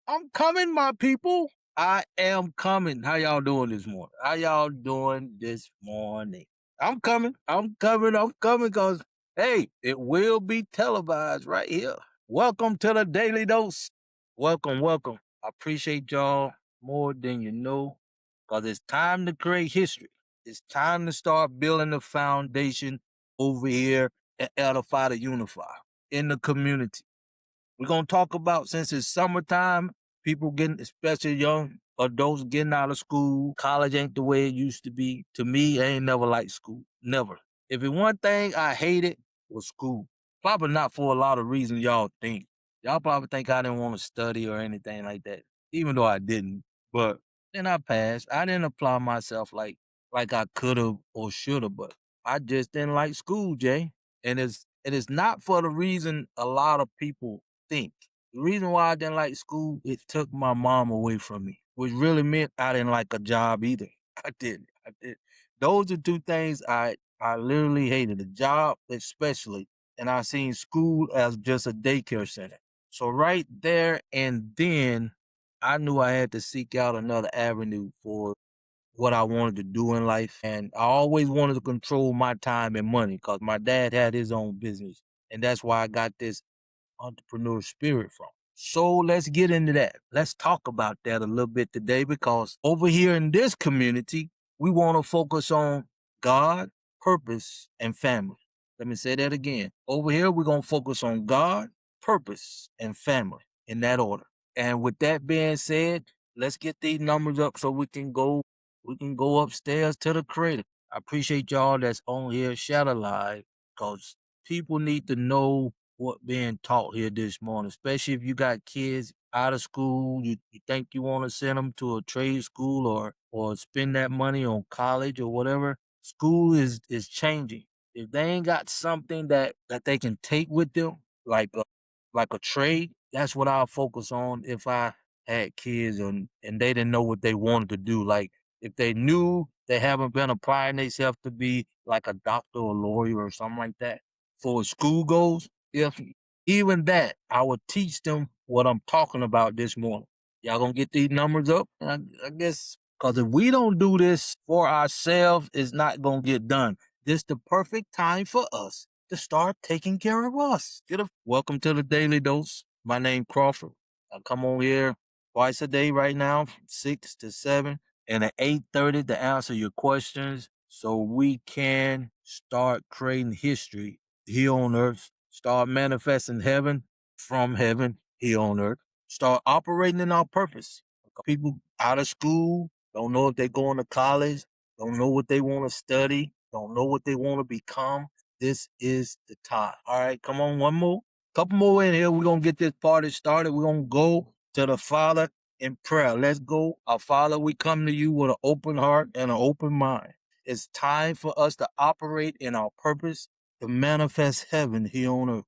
I'm coming, my people. I am coming. How y'all doing this morning? How y'all doing this morning? I'm coming. I'm coming. I'm coming because, hey, it will be televised right here. Welcome to the Daily Dose. Welcome, welcome. I appreciate y'all more than you know because it's time to create history. It's time to start building the foundation over here at Edify to Unify in the community. We're gonna talk about, since it's summertime, people getting, especially young adults getting out of school. College ain't the way it used to be. To me, I ain't never liked school. Never. If it one thing I hated was school. Probably not for a lot of reasons y'all think. Y'all probably think I didn't want to study or anything like that, even though I didn't. But then I passed. I didn't apply myself like I could have or should have, but I just didn't like school, Jay. And it is not for the reason a lot of people think. The reason why I didn't like school, it took my mom away from me, which really meant I didn't like a job either. I didn't. I did. Those are two things I literally hated. A job especially. And I seen school as just a daycare center. So right there and then I knew I had to seek out another avenue for what I wanted to do in life. And I always wanted to control my time and money because my dad had his own business. And that's why I got this entrepreneur spirit from. So let's get into that. Let's talk about that a little bit today because over here in this community, we want to focus on God, purpose, and family. Let me say that again. Over here, we're going to focus on God, purpose, and family in that order. And with that being said, let's get these numbers up so we can go upstairs to the creator. I appreciate y'all that's on here, Shadow Live, because people need to know what being taught here this morning, especially if you got kids out of school, you think you want to send them to a trade school or spend that money on college or whatever. School is changing. If they ain't got something that they can take with them, like a trade, that's what I'll focus on if I had kids and they didn't know what they wanted to do. Like if they knew they haven't been applying themselves to be like a doctor or lawyer or something like that for school goals, if even that, I would teach them what I'm talking about this morning. Y'all gonna get these numbers up? I guess because if we don't do this for ourselves, it's not gonna get done. This the perfect time for us to start taking care of us. Welcome to the Daily Dose. My name Crawford. I come on here twice a day right now, from 6 to 7, and at 8:30 to answer your questions so we can start creating history here on earth, start manifesting heaven from heaven here on earth, start operating in our purpose. People out of school don't know if they're going to college, don't know what they want to study, don't know what they want to become. This is the time. All right, come on, one more. Couple more in here. We're going to get this party started. We're going to go to the Father in prayer. Let's go. Our Father, we come to you with an open heart and an open mind. It's time for us to operate in our purpose to manifest heaven here on earth.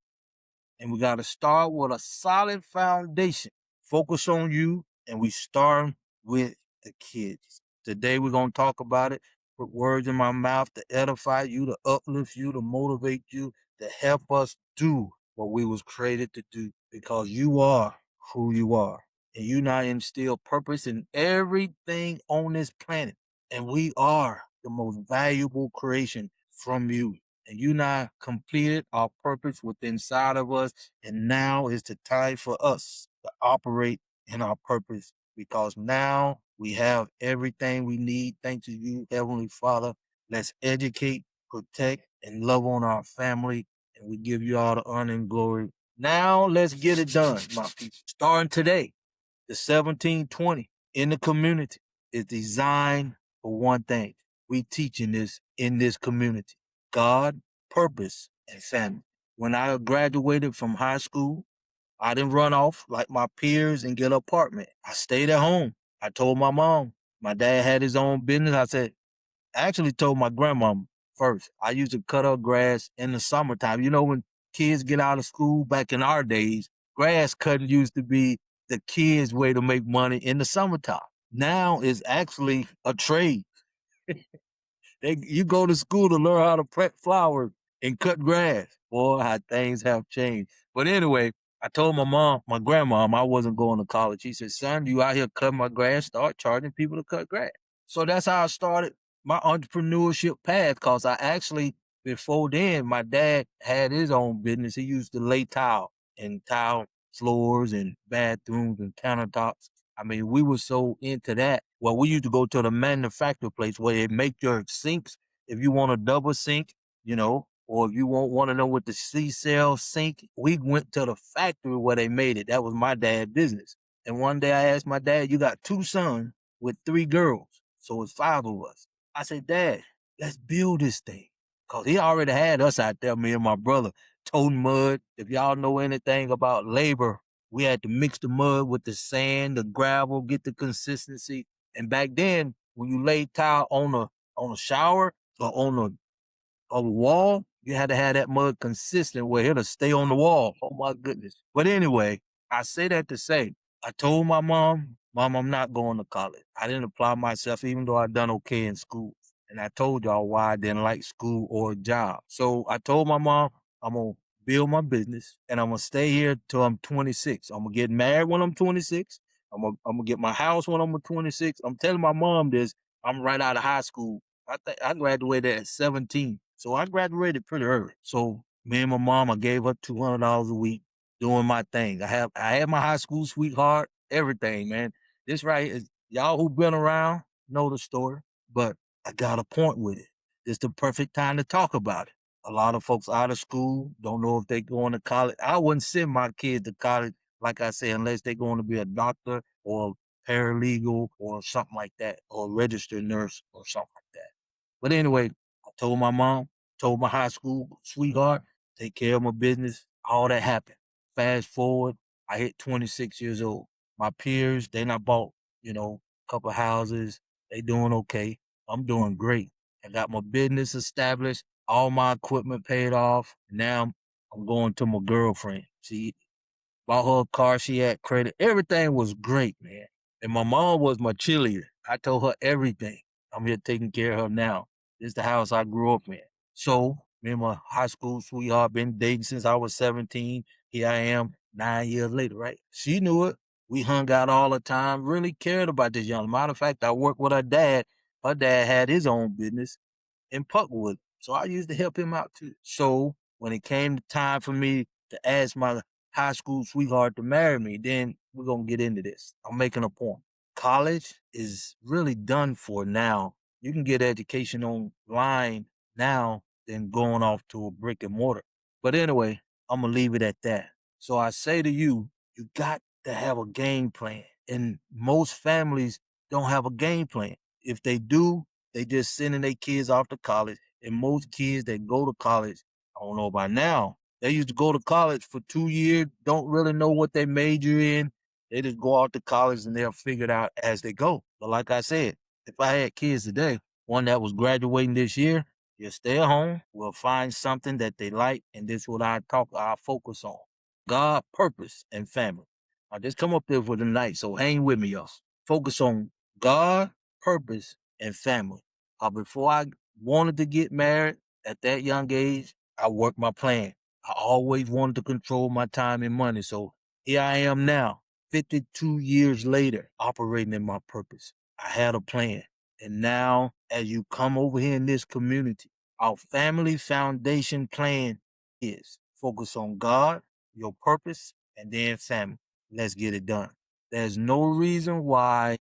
And we got to start with a solid foundation. Focus on you, and we start with the kids. Today we're going to talk about it. Put words in my mouth to edify you, to uplift you, to motivate you, to help us do what we was created to do. Because you are who you are. And you not instill purpose in everything on this planet. And we are the most valuable creation from you. And you not completed our purpose within inside of us. And now is the time for us to operate in our purpose because now we have everything we need. Thanks to you, Heavenly Father. Let's educate, protect, and love on our family. And we give you all the honor and glory. Now let's get it done, my people. Starting today, the 1720 in the community is designed for one thing. We teaching this in this community. God, purpose, and family. When I graduated from high school, I didn't run off like my peers and get an apartment. I stayed at home. I told my mom. My dad had his own business. I actually told my grandmama first. I used to cut her grass in the summertime. You know, when kids get out of school back in our days, grass cutting used to be the kids' way to make money in the summertime. Now it's actually a trade. You go to school to learn how to plant flowers and cut grass. Boy, how things have changed. But anyway, I told my mom, my grandmom, I wasn't going to college. She said, "Son, you out here cutting my grass, start charging people to cut grass." So that's how I started my entrepreneurship path. Cause I actually, before then, my dad had his own business. He used to lay tile and tile floors and bathrooms and countertops. I mean, we were so into that. Well, we used to go to the manufacturer place where they make your sinks. If you want a double sink, or if you want to know what the C cell sink, we went to the factory where they made it. That was my dad's business. And one day I asked my dad, "You got two sons with three girls, so it's five of us." I said, "Dad, let's build this thing." Cause he already had us out there, me and my brother, toting mud. If y'all know anything about labor, we had to mix the mud with the sand, the gravel, get the consistency. And back then, when you lay tile on a shower or on the wall, you had to have that mud consistent where it'll stay on the wall. Oh my goodness. But anyway, I say that to say, I told my mom, "Mom, I'm not going to college." I didn't apply myself, even though I done okay in school. And I told y'all why I didn't like school or a job. So I told my mom, I'm going to build my business and I'm going to stay here till I'm 26. I'm going to get married when I'm 26. I'm gonna get my house when I'm 26. I'm telling my mom this. I'm right out of high school. I think I graduated at 17. So I graduated pretty early. So me and my mom, I gave her $200 a week doing my thing. I had my high school sweetheart, everything, man. This right is y'all who been around know the story, but I got a point with it. It's the perfect time to talk about it. A lot of folks out of school don't know if they going to college. I wouldn't send my kids to college, like I said, unless they're going to be a doctor or paralegal or something like that, or a registered nurse or something like that. But anyway, I told my mom, told my high school sweetheart, take care of my business. All that happened. Fast forward, I hit 26 years old. My peers, they not bought, a couple houses. They doing okay. I'm doing great. I got my business established, all my equipment paid off. Now I'm going to my girlfriend. She bought her a car. She had credit. Everything was great, man. And my mom was my cheerleader. I told her everything. I'm here taking care of her now. This is the house I grew up in. So, me and my high school sweetheart been dating since I was 17. Here I am 9 years later, right? She knew it. We hung out all the time, really cared about this young. Matter of fact, I worked with her dad. Her dad had his own business in Puckwood. So I used to help him out too. So when it came time for me to ask my high school sweetheart to marry me, then we're gonna get into this. I'm making a point. College is really done for now. You can get education online now than going off to a brick and mortar. But anyway, I'm gonna leave it at that. So I say to you, you got to have a game plan. And most families don't have a game plan. If they do, they just sending their kids off to college. And most kids that go to college, I don't know about now, they used to go to college for 2 years, don't really know what they major in. They just go out to college and they'll figure it out as they go. But like I said, if I had kids today, one that was graduating this year, just stay at home. We'll find something that they like, and this is what I focus on. God, purpose, and family. I just come up there for the night, so hang with me, y'all. Focus on God, purpose, and family. Before I wanted to get married at that young age, I worked my plan. I always wanted to control my time and money. So here I am now, 52 years later, operating in my purpose. I had a plan. And now, as you come over here in this community, our family foundation plan is focus on God, your purpose, and then family. Let's get it done. There's no reason why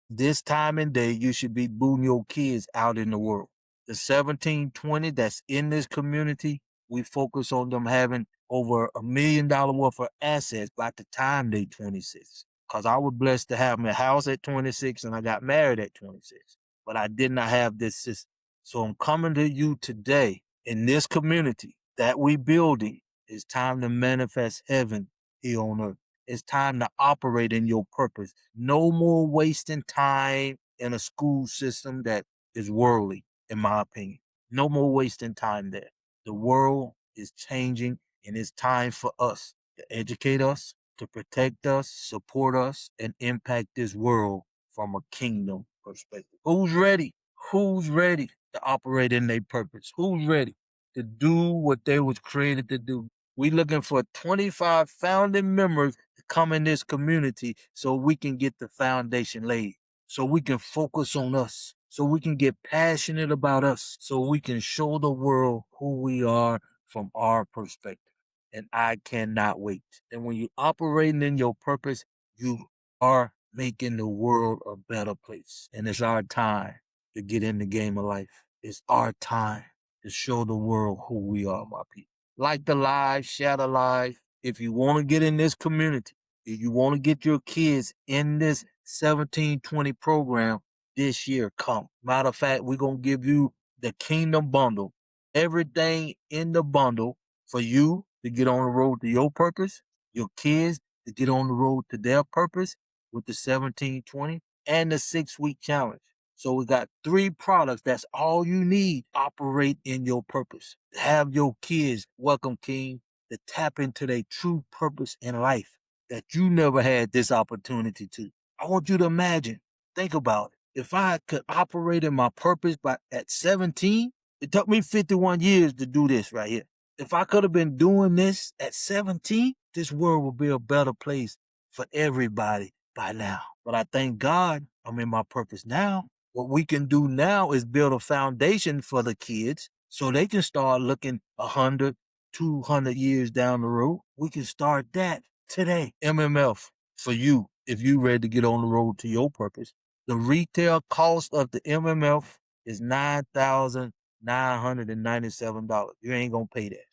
this time and day, you should be booting your kids out in the world. The 1720 that's in this community, we focus on them having over $1 million worth of assets by the time they 26. Because I was blessed to have my house at 26 and I got married at 26. But I did not have this system. So I'm coming to you today in this community that we building. It's time to manifest heaven here on earth. It's time to operate in your purpose. No more wasting time in a school system that is worldly, in my opinion. No more wasting time there. The world is changing, and it's time for us to educate us, to protect us, support us, and impact this world from a kingdom perspective. Who's ready? Who's ready to operate in their purpose? Who's ready to do what they was created to do? We looking for 25 founding members to come in this community so we can get the foundation laid, so we can focus on us, so we can get passionate about us, so we can show the world who we are from our perspective. And I cannot wait. And when you're operating in your purpose, you are making the world a better place. And it's our time to get in the game of life. It's our time to show the world who we are, my people. Like the live, share the live. If you want to get in this community, if you want to get your kids in this 1720 program this year, come. Matter of fact, we're going to give you the Kingdom Bundle. Everything in the bundle for you to get on the road to your purpose, your kids to get on the road to their purpose with the 1720 and the 6-week challenge. So we got 3 products. That's all you need. Operate in your purpose. Have your kids, welcome King, to tap into their true purpose in life that you never had this opportunity to. I want you to imagine, think about it. If I could operate in my purpose at 17, it took me 51 years to do this right here. If I could have been doing this at 17, this world would be a better place for everybody by now. But I thank God I'm in my purpose now. What we can do now is build a foundation for the kids so they can start looking 100, 200 years down the road. We can start that today. MMF for you if you ready to get on the road to your purpose. The retail cost of the MMF is $9,997. You ain't gonna pay that.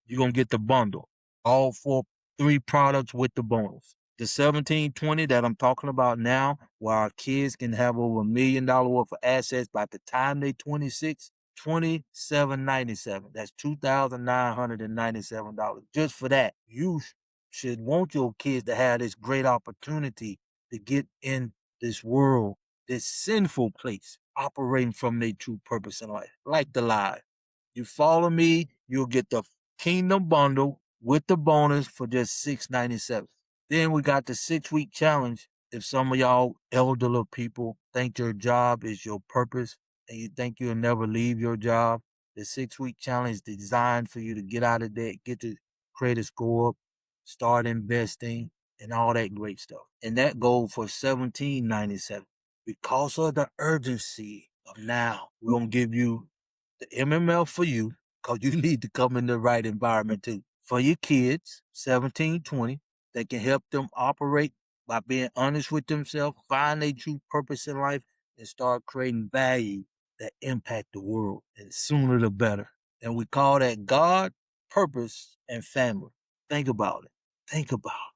You're gonna get the bundle, all 3 products with the bonus. The 1720 that I'm talking about now, where our kids can have over $1 million worth of assets by the time they 26, $27.97. That's $2,997 just for that. You should want your kids to have this great opportunity to get in this world, this sinful place, operating from their true purpose in life, like the lie. You follow me, you'll get the Kingdom Bundle with the bonus for just $6.97. Then we got the 6-week challenge. If some of y'all elderly people think your job is your purpose and you think you'll never leave your job, the 6-week challenge is designed for you to get out of debt, get your credit score up, start investing, and all that great stuff. And that goes for $17.97. Because of the urgency of now, we're going to give you the MML for you, because you need to come in the right environment too. For your kids, 1720, that can help them operate by being honest with themselves, find their true purpose in life, and start creating value that impact the world. And sooner the better. And we call that God, purpose, and family. Think about it. Think about it.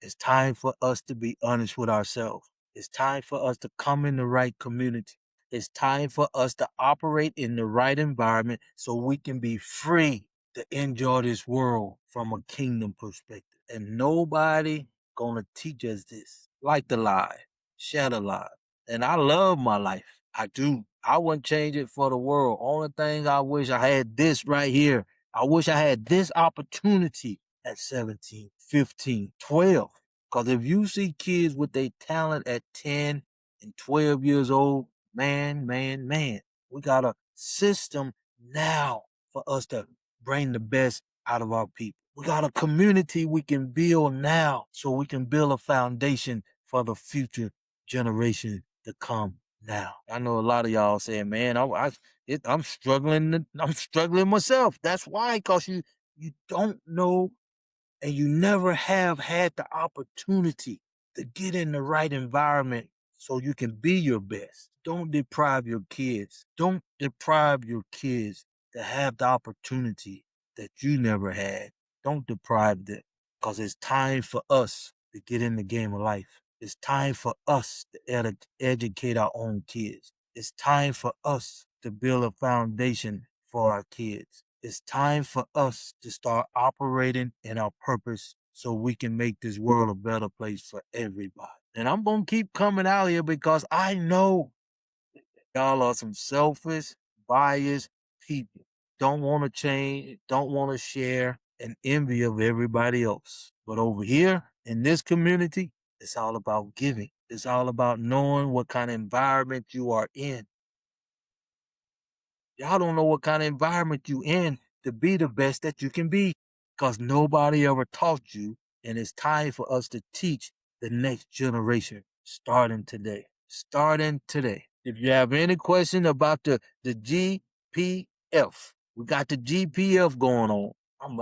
It's time for us to be honest with ourselves. It's time for us to come in the right community. It's time for us to operate in the right environment so we can be free to enjoy this world from a kingdom perspective. And nobody gonna teach us this. Like the lie, share the lie. And I love my life. I do. I wouldn't change it for the world. Only thing I wish I had this right here. I wish I had this opportunity at 17, 15, 12. Because if you see kids with their talent at 10 and 12 years old, man, we got a system now for us to bring the best out of our people. We got a community we can build now so we can build a foundation for the future generation to come now. I know a lot of y'all saying, man, I'm struggling. I'm struggling myself. That's why, because you don't know and you never have had the opportunity to get in the right environment so you can be your best. Don't deprive your kids. Don't deprive your kids to have the opportunity that you never had. Don't deprive them, because it's time for us to get in the game of life. It's time for us to educate our own kids. It's time for us to build a foundation for our kids. It's time for us to start operating in our purpose so we can make this world a better place for everybody. And I'm going to keep coming out here because I know y'all are some selfish, biased people. Don't want to change, don't want to share, and envy of everybody else. But over here in this community, it's all about giving. It's all about knowing what kind of environment you are in. Y'all don't know what kind of environment you in to be the best that you can be. because nobody ever taught you, and it's time for us to teach the next generation starting today. Starting today. If you have any question about the GPF, we got the GPF going on. I'm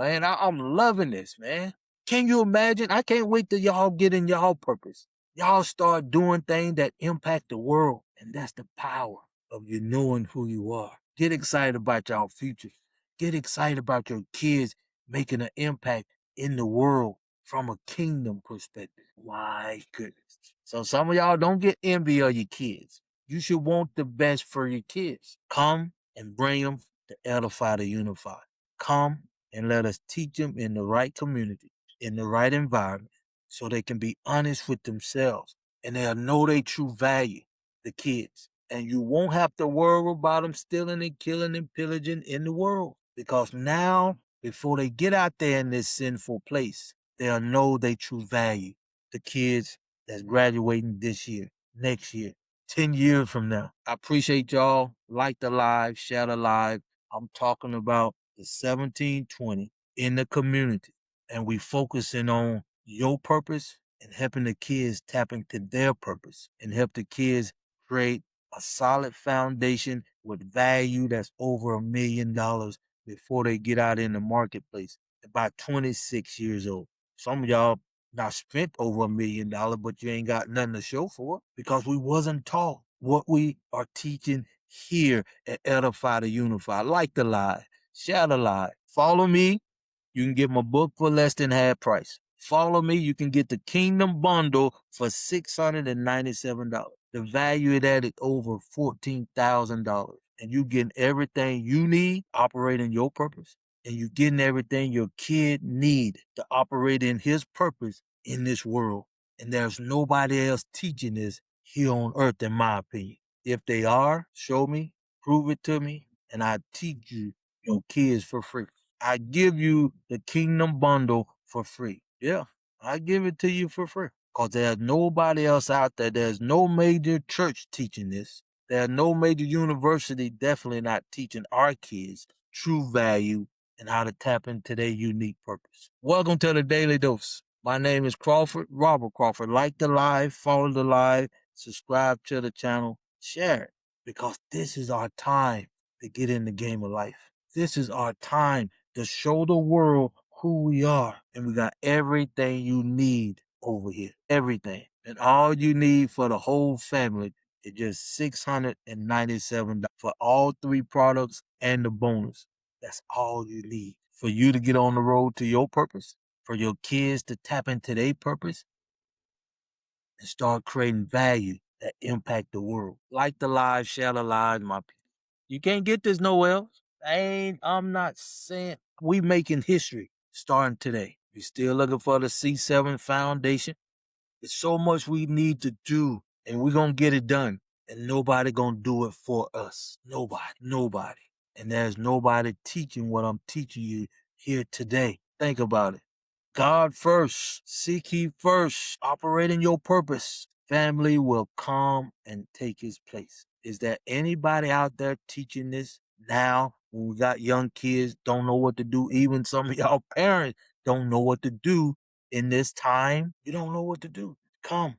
loving this, man. Can you imagine? I can't wait till y'all get in y'all purpose. Y'all start doing things that impact the world. And that's the power of you knowing who you are. Get excited about y'all future. Get excited about your kids making an impact in the world from a kingdom perspective. My goodness. So some of y'all don't get envy of your kids. You should want the best for your kids. Come and bring them to edify to unify. Come and let us teach them in the right community, in the right environment, so they can be honest with themselves and they'll know their true value, the kids. And you won't have to worry about them stealing and killing and pillaging in the world. Because now, before they get out there in this sinful place, they'll know their true value. The kids that's graduating this year, next year, 10 years from now. I appreciate y'all. Like the live, share the live. I'm talking about the 1720 in the community. And we focusing on your purpose and helping the kids tap into their purpose and help the kids create a solid foundation with value that's over $1 million before they get out in the marketplace about 26 years old. Some of y'all not spent over $1 million, but you ain't got nothing to show for it because we wasn't taught what we are teaching here at Edify to Unify. Like the lie, share the lie. Follow me. You can get my book for less than half price. Follow me. You can get the Kingdom Bundle for $697. The value of that is over $14,000. And you getting everything you need operating your purpose. And you getting everything your kid need to operate in his purpose in this world. And there's nobody else teaching this here on earth, in my opinion. If they are, show me, prove it to me, and I teach you your kids for free. I give you the Kingdom Bundle for free. Yeah, I give it to you for free. Because there's nobody else out there. There's no major church teaching this. There's no major university definitely not teaching our kids true value and how to tap into their unique purpose. Welcome to the Daily Dose. My name is Crawford, Robert Crawford. Like the live, follow the live, subscribe to the channel, share it. Because this is our time to get in the game of life. This is our time to show the world who we are. And we got everything you need over here. Everything. And all you need for the whole family is just $697 for all three products and the bonus. That's all you need for you to get on the road to your purpose, for your kids to tap into their purpose and start creating value that impact the world. Like the live, share the live, my people. You can't get this nowhere else. I'm not saying we making history starting today. We still looking for the C7 foundation. There's so much we need to do, and we're gonna get it done. And nobody gonna do it for us. Nobody. And there's nobody teaching what I'm teaching you here today. Think about it. God first, seek ye first, operate in your purpose. Family will come and take his place. Is there anybody out there teaching this now when we got young kids, don't know what to do? Even some of y'all parents don't know what to do in this time. You don't know what to do. Come.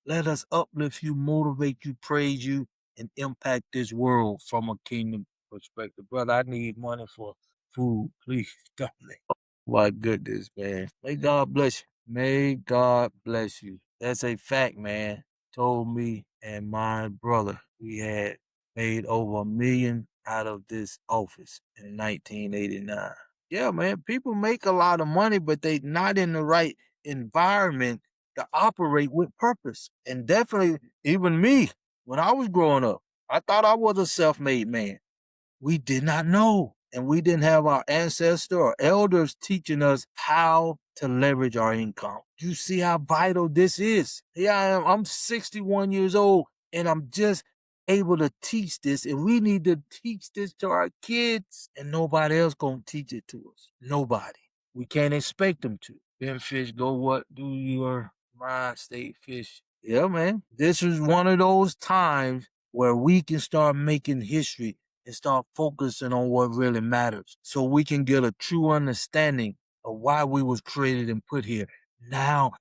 Let us uplift you, motivate you, praise you, and impact this world from a kingdom perspective. Brother, I need money for food. Please, don't. My goodness, man. May God bless you. May God bless you. That's a fact, man. Told me and my brother we had made over $1 million out of this office in 1989. Yeah, man. People make a lot of money, but they not in the right environment to operate with purpose. And definitely, even me, when I was growing up, I thought I was a self-made man. We did not know. And we didn't have our ancestor or elders teaching us how to leverage our income. You see how vital this is. Here I am. I'm 61 years old and I'm just able to teach this. And we need to teach this to our kids. And nobody else gonna teach it to us. Nobody. We can't expect them to. Ben Fish, go what do your mind state fish? Yeah, man. This is one of those times where we can start making history and start focusing on what really matters so we can get a true understanding of why we was created and put here. Now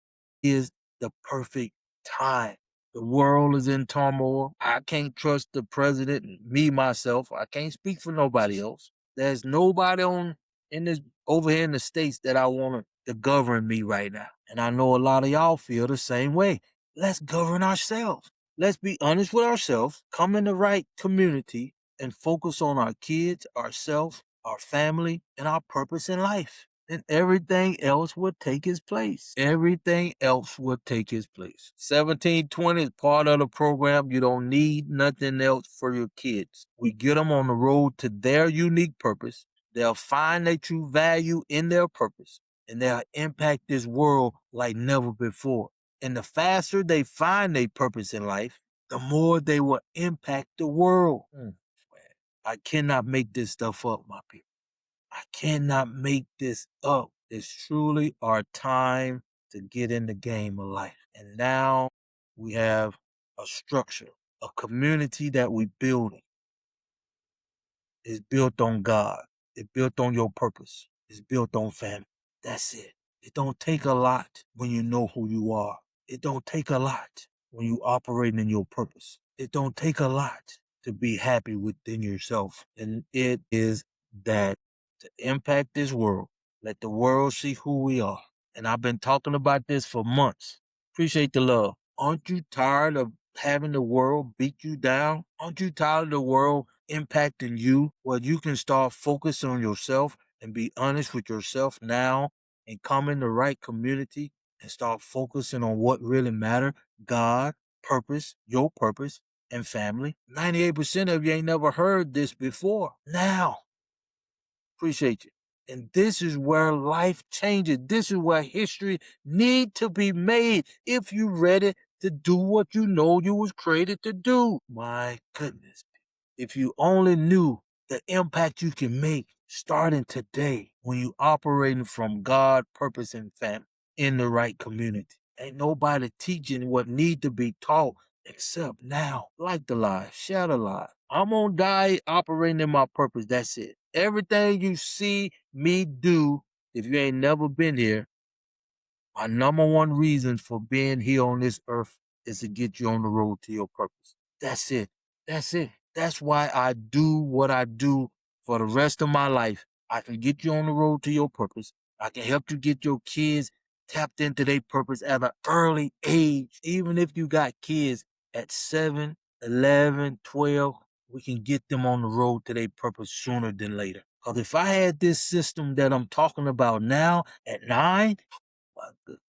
is the perfect time. The world is in turmoil. I can't trust the president, me myself. I can't speak for nobody else. There's nobody on in this over here in the states that I want to govern me right now. And I know a lot of y'all feel the same way. Let's govern ourselves. Let's be honest with ourselves, come in the right community, and focus on our kids, ourselves, our family, and our purpose in life. And everything else will take its place. Everything else will take its place. 1720 is part of the program. You don't need nothing else for your kids. We get them on the road to their unique purpose. They'll find their true value in their purpose, and they'll impact this world like never before. And the faster they find their purpose in life, the more they will impact the world. I cannot make this stuff up, my people. I cannot make this up. It's truly our time to get in the game of life. And now we have a structure, a community that we're building. It's built on God. It's built on your purpose. It's built on family. That's it. It don't take a lot when you know who you are. It don't take a lot when you operate in your purpose. It don't take a lot to be happy within yourself. And it is that to impact this world, let the world see who we are. And I've been talking about this for months. Appreciate the love. Aren't you tired of having the world beat you down? Aren't you tired of the world impacting you? Well, you can start focusing on yourself and be honest with yourself now and come in the right community and start focusing on what really matters: God, purpose, your purpose, and family. 98% of you ain't never heard this before. Now, appreciate you. And this is where life changes. This is where history need to be made if you ready to do what you know you was created to do. My goodness. If you only knew the impact you can make starting today when you operating from God, purpose, and family in the right community. Ain't nobody teaching what need to be taught except now. Like the lie, share the lie. I'm gonna die operating in my purpose. That's it. Everything you see me do, if you ain't never been here, my number one reason for being here on this earth is to get you on the road to your purpose. That's it. That's it. That's why I do what I do for the rest of my life. I can get you on the road to your purpose. I can help you get your kids tapped into their purpose at an early age. Even if you got kids at 7, 11, 12, we can get them on the road to their purpose sooner than later. Because if I had this system that I'm talking about now at 9, my goodness.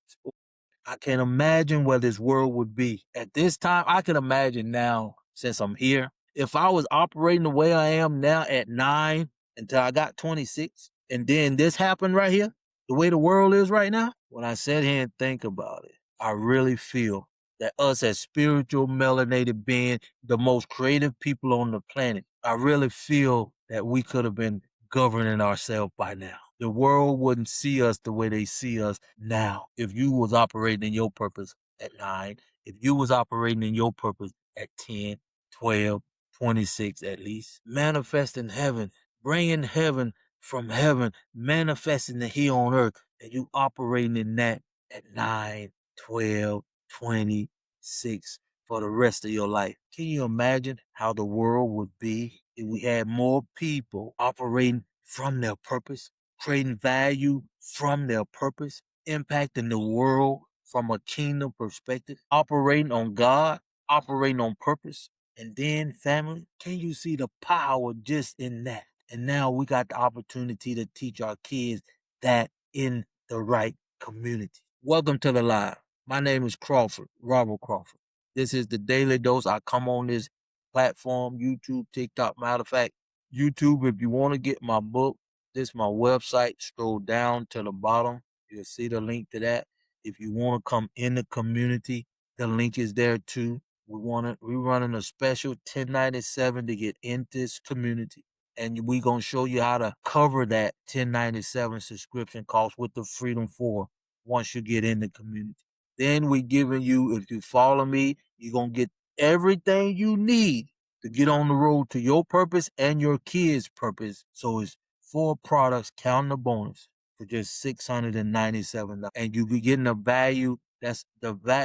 I can imagine where this world would be. At this time, I can imagine now, since I'm here, if I was operating the way I am now at 9 until I got 26, and then this happened right here, the way the world is right now, when I sit here and think about it, I really feel that us as spiritual melanated being, the most creative people on the planet, I really feel that we could have been governing ourselves by now. The world wouldn't see us the way they see us now if you was operating in your purpose at 9, if you was operating in your purpose at 10, 12, 26 at least. Manifesting heaven, bringing heaven from heaven, manifesting it here on earth, and you operating in that at 9, 12, 26 for the rest of your life. Can you imagine how the world would be if we had more people operating from their purpose, creating value from their purpose, impacting the world from a kingdom perspective, operating on God, operating on purpose, and then family? Can you see the power just in that? And now we got the opportunity to teach our kids that in the right community. Welcome to the live. My name is Crawford, Robert Crawford. This is the Daily Dose. I come on this platform, YouTube, TikTok. Matter of fact, YouTube, if you want to get my book, this is my website. Scroll down to the bottom. You'll see the link to that. If you want to come in the community, the link is there too. We're running a special 1097 to get in this community. And we're going to show you how to cover that 1097 subscription cost with the Freedom 4 once you get in the community. Then we're giving you, if you follow me, you're going to get everything you need to get on the road to your purpose and your kids' purpose. So it's 4 products, counting the bonus. for just $697. And you be getting a value that's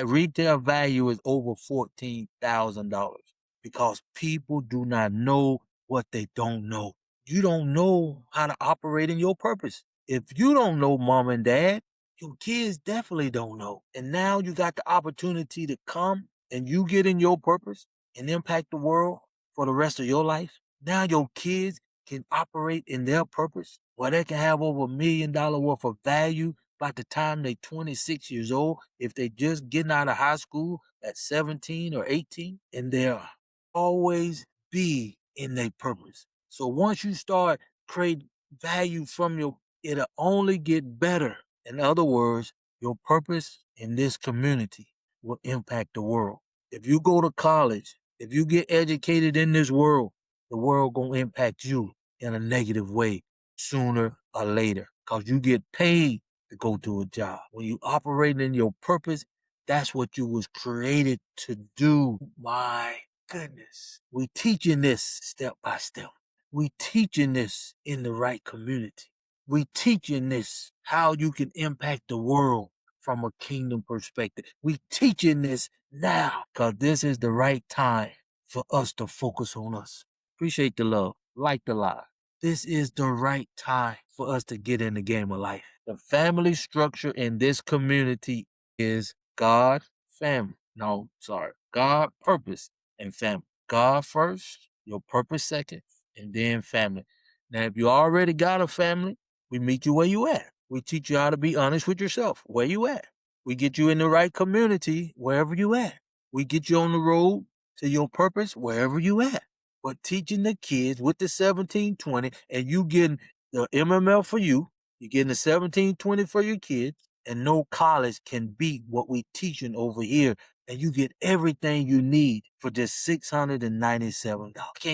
retail value is over $14,000 because people do not know what they don't know. You don't know how to operate in your purpose. If you don't know, mom and dad, your kids definitely don't know. And now you got the opportunity to come and you get in your purpose and impact the world for the rest of your life. Now your kids can operate in their purpose where they can have over $1 million worth of value by the time they 26 years old, if they just getting out of high school at 17 or 18, and they'll always be in their purpose. So once you start creating value from it'll only get better. In other words, your purpose in this community will impact the world. If you go to college, if you get educated in this world, the world gonna impact you in a negative way sooner or later because you get paid to go to a job. When you operate in your purpose, that's what you was created to do. My goodness. We teaching this step by step. We teaching this in the right community. We teaching this how you can impact the world from a kingdom perspective. We teaching this now because this is the right time for us to focus on us. Appreciate the love. Like the live. This is the right time for us to get in the game of life. The family structure in this community is God, family. No, sorry. God, purpose, and family. God first, your purpose second, and then family. Now, if you already got a family, we meet you where you at. We teach you how to be honest with yourself. Where you at? We get you in the right community, wherever you at. We get you on the road to your purpose, wherever you at. But teaching the kids with the 1720, and you getting the MML for you getting the 1720 for your kids, and no college can beat what we teaching over here. And you get everything you need for just $697.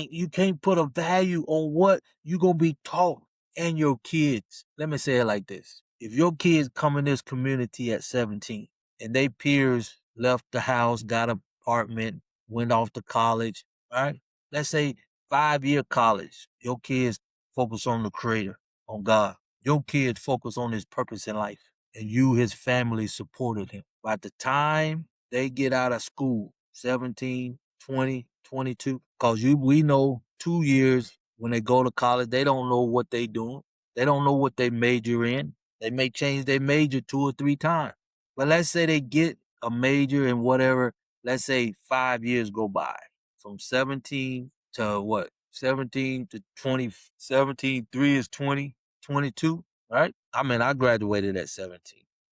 You can't put a value on what you gonna be taught and your kids. Let me say it like this. If your kids come in this community at 17 and they peers left the house, got an apartment, went off to college, right? Let's say 5-year college, your kids focus on the creator, on God. Your kids focus on his purpose in life, and you, his family, supported him. By the time they get out of school, 17, 20, 22, because we know 2 years when they go to college, they don't know what they doing. They don't know what they major in. They may change their major 2 or 3 times. But let's say they get a major in whatever, let's say 5 years go by from 17 to what? 17 to 20, 17, 3 is 20, 22, right? I mean, I graduated at 17.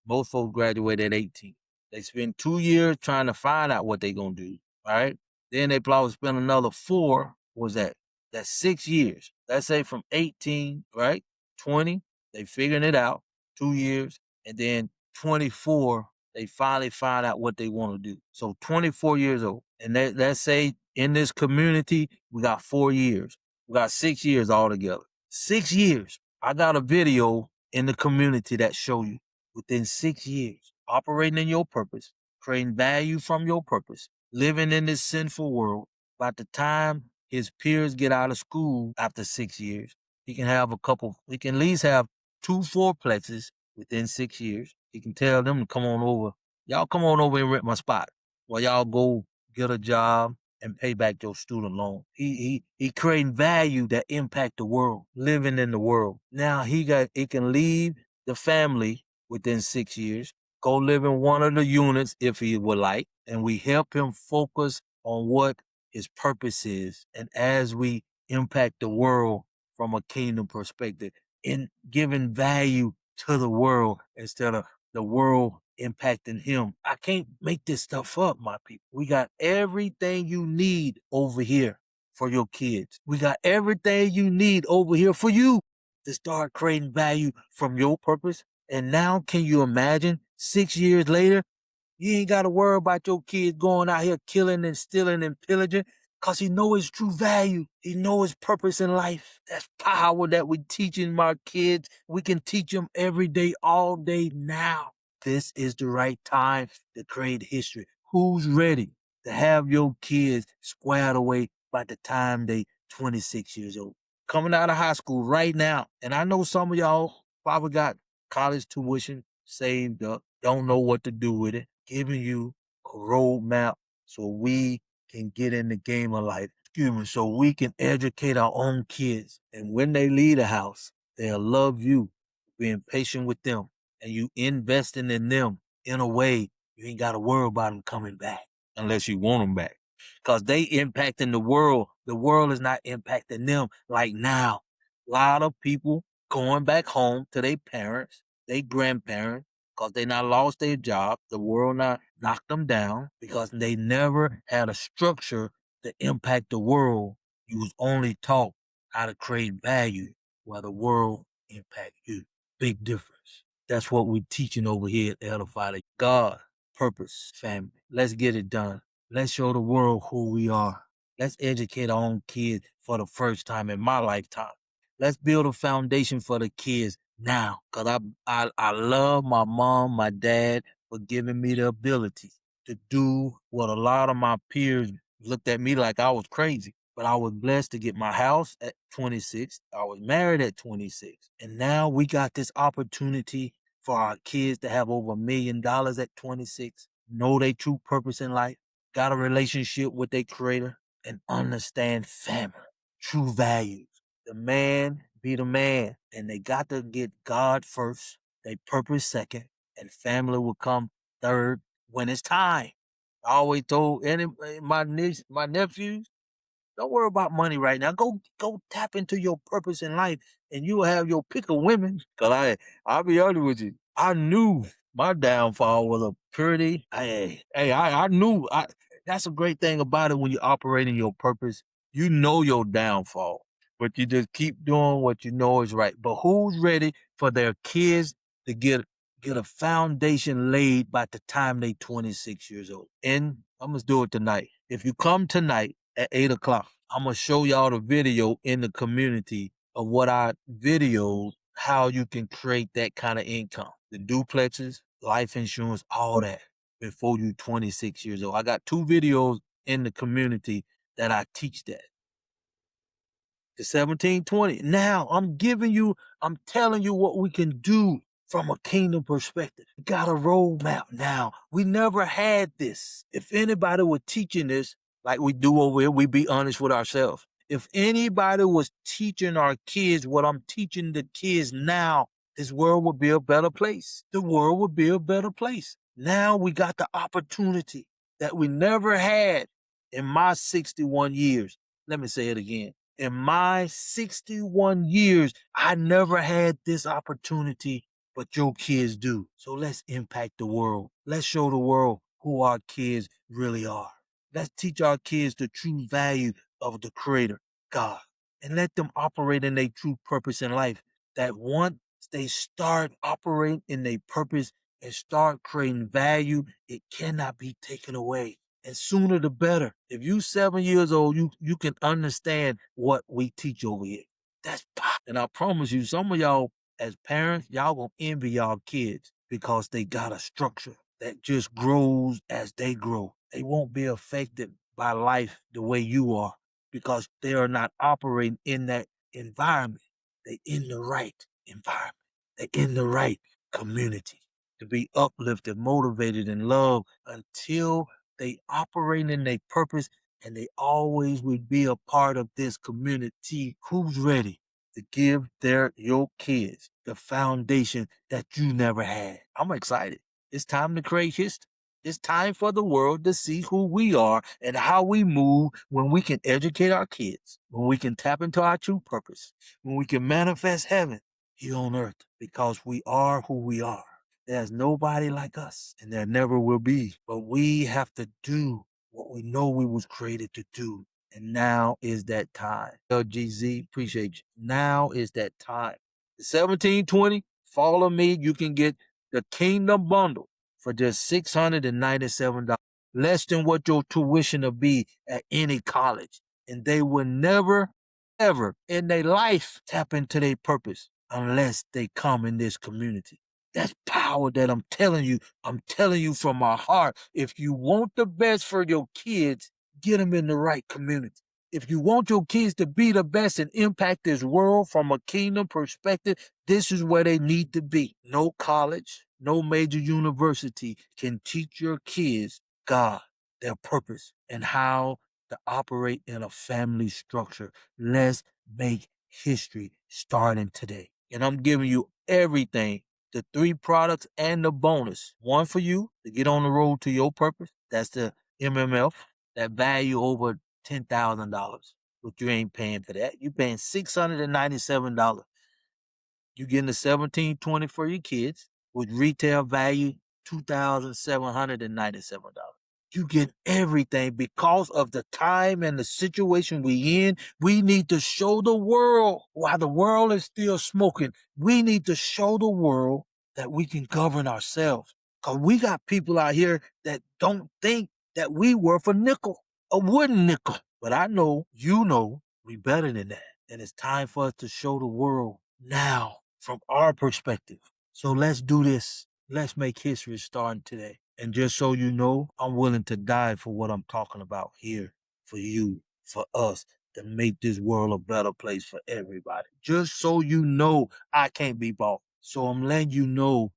Most folks graduate at 18. They spend 2 years trying to find out what they're going to do, right? Then they probably spend another 4. What was that? That's 6 years. Let's say from 18, right? 20, they figuring it out, 2 years. And then 24, they finally find out what they want to do. So 24 years old. And let's say in this community, we got 4 years. We got 6 years altogether. 6 years. I got a video in the community that show you within 6 years, operating in your purpose, creating value from your purpose, living in this sinful world. By the time his peers get out of school after 6 years, he can at least have 2 fourplexes within 6 years. He can tell them to come on over. Y'all come on over and rent my spot while y'all go get a job and pay back your student loan. He creating value that impact the world, living in the world. Now he can leave the family within 6 years, go live in one of the units if he would like, and we help him focus on what his purpose is. And as we impact the world from a kingdom perspective, in giving value to the world instead of the world impacting him. I can't make this stuff up, my people. We got everything you need over here for your kids. We got everything you need over here for you to start creating value from your purpose. And now, can you imagine 6 years later, you ain't got to worry about your kids going out here killing and stealing and pillaging because he know his true value. He know his purpose in life. That's power that we teaching my kids. We can teach them every day, all day now. This is the right time to create history. Who's ready to have your kids squared away by the time they 26 years old? Coming out of high school right now. And I know some of y'all probably got college tuition saved up, don't know what to do with it, giving you a roadmap so we can get in the game of life. Excuse me, so we can educate our own kids. And when they leave the house, they'll love you, being patient with them, and you investing in them in a way you ain't got to worry about them coming back unless you want them back. Because they impacting the world. The world is not impacting them like now. A lot of people going back home to their parents, their grandparents, because they not lost their job. The world not knocked them down because they never had a structure to impact the world. You was only taught how to create value while the world impact you. Big difference. That's what we're teaching over here at Edify God, purpose, family. Let's get it done. Let's show the world who we are. Let's educate our own kids for the first time in my lifetime. Let's build a foundation for the kids now. Cause I love my mom, my dad for giving me the ability to do what a lot of my peers looked at me like I was crazy. But I was blessed to get my house at 26. I was married at 26. And now we got this opportunity for our kids to have over $1 million at 26, know their true purpose in life, got a relationship with their creator, and understand family, true values. The man be the man, and they got to get God first, they purpose second, and family will come third when it's time. I always told any my nephews, don't worry about money right now. Go tap into your purpose in life, and you will have your pick of women. Cause I'll be honest with you. I knew my downfall was a pretty. I knew. That's a great thing about it when you operate in your purpose. You know your downfall, but you just keep doing what you know is right. But who's ready for their kids to get a foundation laid by the time they 26 years old? And I'm gonna do it tonight. If you come tonight at 8 o'clock, I'm gonna show y'all the video in the community of what I videoed, how you can create that kind of income, the duplexes, life insurance, all that before you 26 years old. I got 2 videos in the community that I teach that. The 1720. Now I'm telling you what we can do from a kingdom perspective. We got a roadmap now. We never had this. If anybody were teaching this like we do over here, we be honest with ourselves. If anybody was teaching our kids what I'm teaching the kids now, this world would be a better place. The world would be a better place. Now we got the opportunity that we never had in my 61 years. Let me say it again. In my 61 years, I never had this opportunity, but your kids do. So let's impact the world. Let's show the world who our kids really are. Let's teach our kids the true value of the Creator, God, and let them operate in their true purpose in life. That once they start operating in their purpose and start creating value, it cannot be taken away. And sooner the better. If you 7 years old, you can understand what we teach over here. That's pop. And I promise you, some of y'all as parents, y'all gonna envy y'all kids because they got a structure that just grows as they grow. They won't be affected by life the way you are because they are not operating in that environment. They in the right environment. They in the right community to be uplifted, motivated, and loved until they operate in their purpose, and they always will be a part of this community. Who's ready to give your kids the foundation that you never had? I'm excited. It's time to create history. It's time for the world to see who we are and how we move when we can educate our kids, when we can tap into our true purpose, when we can manifest heaven here on earth because we are who we are. There's nobody like us, and there never will be. But we have to do what we know we was created to do. And now is that time. LGZ, appreciate you. Now is that time. 1720, follow me. You can get the Kingdom Bundle for just $697. Less than what your tuition will be at any college. And they will never, ever in their life tap into their purpose unless they come in this community. That's power that I'm telling you. I'm telling you from my heart. If you want the best for your kids, get them in the right community. If you want your kids to be the best and impact this world from a kingdom perspective, this is where they need to be. No college, no major university can teach your kids God, their purpose, and how to operate in a family structure. Let's make history starting today. And I'm giving you everything, the 3 products and the bonus. One for you to get on the road to your purpose. That's the MMF, that value over $10,000. But you ain't paying for that. You paying $697. You getting the 1720 for your kids with retail value $2,797. You get everything because of the time and the situation we in. We need to show the world while the world is still smoking. We need to show the world that we can govern ourselves. Cause we got people out here that don't think that we worth a nickel, a wooden nickel. But I know, you know, we better than that. And it's time for us to show the world now from our perspective. So let's do this. Let's make history starting today. And just so you know, I'm willing to die for what I'm talking about here, for you, for us, to make this world a better place for everybody. Just so you know, I can't be bought. So I'm letting you know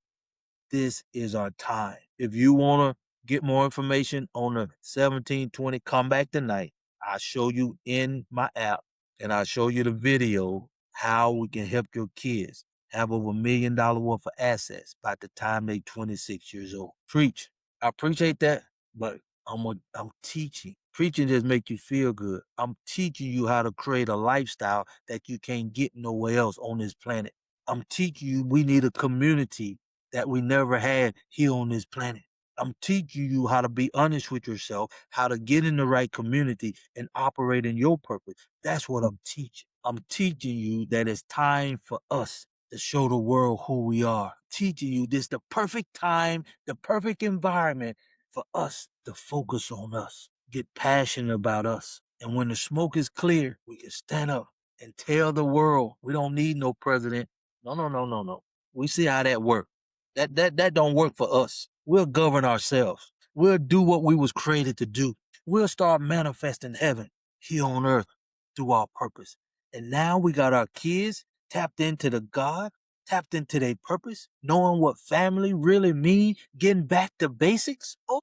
this is our time. If you want to get more information on the 1720, come back tonight. I'll show you in my app and I'll show you the video how we can help your kids have over $1 million worth of assets by the time they 26 years old. Preach. I appreciate that, but I'm teaching. Preaching just make you feel good. I'm teaching you how to create a lifestyle that you can't get nowhere else on this planet. I'm teaching you we need a community that we never had here on this planet. I'm teaching you how to be honest with yourself, how to get in the right community and operate in your purpose. That's what I'm teaching. I'm teaching you that it's time for us to show the world who we are. Teaching you this the perfect time, the perfect environment for us to focus on us, get passionate about us. And when the smoke is clear, we can stand up and tell the world we don't need no president. No, no, no, no, no. We see how that works. That don't work for us. We'll govern ourselves. We'll do what we was created to do. We'll start manifesting heaven here on earth through our purpose. And now we got our kids tapped into the God, tapped into their purpose, knowing what family really mean, getting back to basics. Oh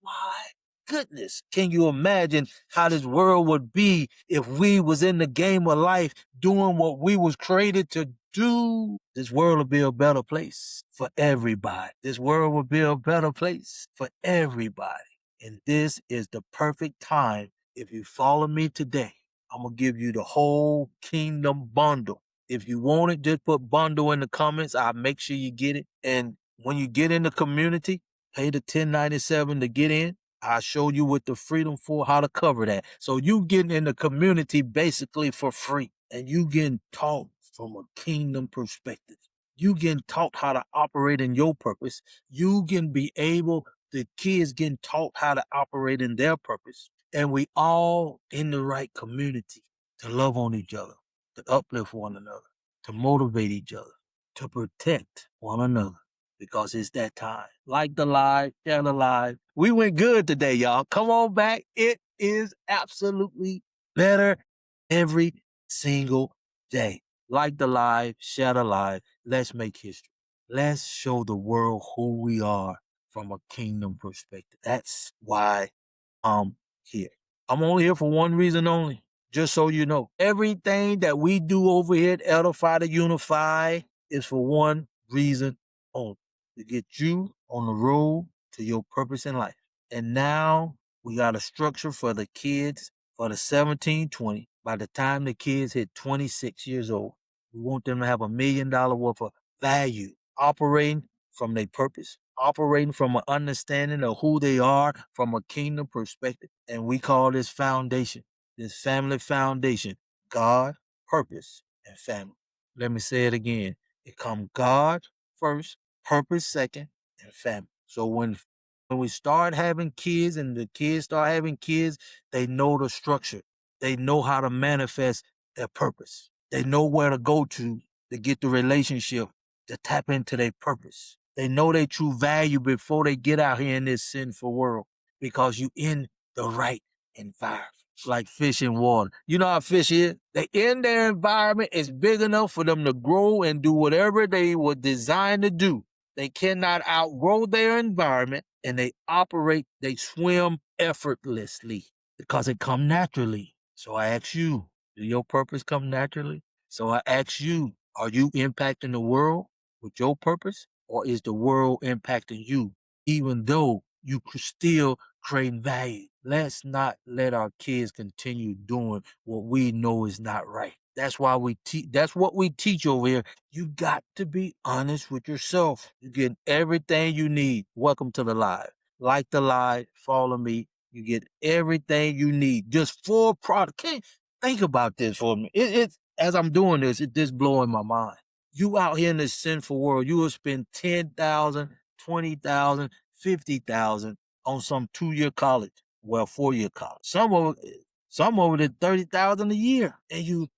my goodness. Can you imagine how this world would be if we was in the game of life doing what we was created to do? This world would be a better place for everybody. This world would be a better place for everybody. And this is the perfect time. If you follow me today, I'm going to give you the whole kingdom bundle. If you want it, just put bundle in the comments. I'll make sure you get it. And when you get in the community, pay the 1097 to get in. I showed you with the Freedom for how to cover that. So you getting in the community basically for free, and you getting taught from a kingdom perspective. You getting taught how to operate in your purpose. You can be able, the kids getting taught how to operate in their purpose. And we all in the right community to love on each other, to uplift one another, to motivate each other, to protect one another because it's that time. Like the live, share the live. We went good today, y'all. Come on back. It is absolutely better every single day. Like the live, share the live. Let's make history. Let's show the world who we are from a kingdom perspective. That's why I'm here. I'm only here for one reason only. Just so you know, everything that we do over here at Edify to Unify is for one reason only, to get you on the road to your purpose in life. And now we got a structure for the kids for the 1720. By the time the kids hit 26 years old, we want them to have $1 million worth of value operating from their purpose, operating from an understanding of who they are from a kingdom perspective. And we call this foundation, this family foundation, God, purpose, and family. Let me say it again. It comes God first, purpose second, and family. So when we start having kids and the kids start having kids, they know the structure. They know how to manifest their purpose. They know where to go to get the relationship, to tap into their purpose. They know their true value before they get out here in this sinful world because you in the right environment. like fish in water. You know how fish is? They in their environment is big enough for them to grow and do whatever they were designed to do. They cannot outgrow their environment and they swim effortlessly because it come naturally. So I ask you, do your purpose come naturally? So I ask you, are you impacting the world with your purpose or is the world impacting you even though you could still create value? Let's not let our kids continue doing what we know is not right. That's why we teach. That's what we teach over here. You got to be honest with yourself. You get everything you need. Welcome to the live. Like the live, follow me. You get everything you need. Just four products. Can't think about this for me. It's as I'm doing this, it's just blowing my mind. You out here in this sinful world, you will spend 10,000, 20,000, 50,000 on some 2-year college. Well, 4-year college. Some over the 30,000 a year. And you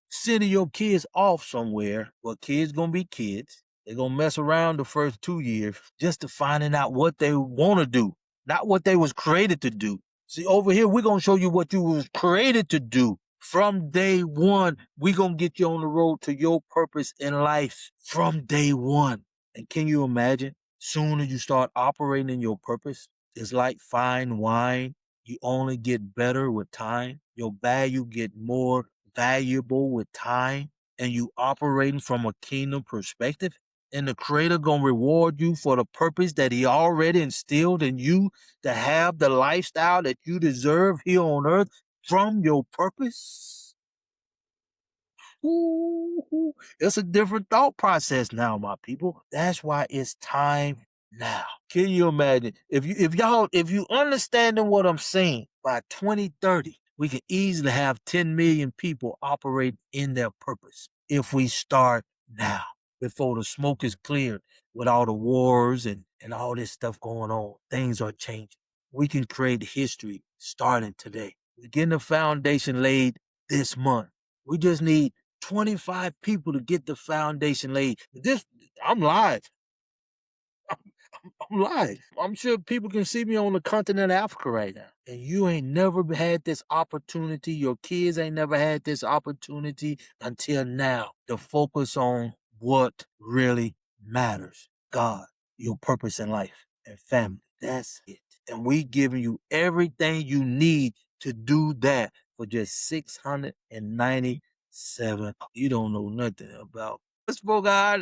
sending your kids off somewhere. Well, kids gonna be kids. They're gonna mess around the first 2 years just to finding out what they wanna do, not what they was created to do. See, over here, we're gonna show you what you was created to do. From day one, we gonna get you on the road to your purpose in life from day one. And can you imagine? Sooner you start operating in your purpose, it's like fine wine. You only get better with time. Your value get more valuable with time, and you operating from a kingdom perspective. And the creator gonna reward you for the purpose that he already instilled in you to have the lifestyle that you deserve here on earth from your purpose. Ooh, it's a different thought process now, my people. That's why it's time now. Can you imagine if you understanding what I'm saying, by 2030, we can easily have 10 million people operate in their purpose if we start now before the smoke is cleared with all the wars and all this stuff going on. Things are changing. We can create history starting today. We're getting the foundation laid this month. We just need 25 people to get the foundation laid. I'm live. I'm live. I'm sure people can see me on the continent of Africa right now. And you ain't never had this opportunity. Your kids ain't never had this opportunity until now to focus on what really matters. God, your purpose in life and family. That's it. And we giving you everything you need to do that for just $697. You don't know nothing about. Spoke I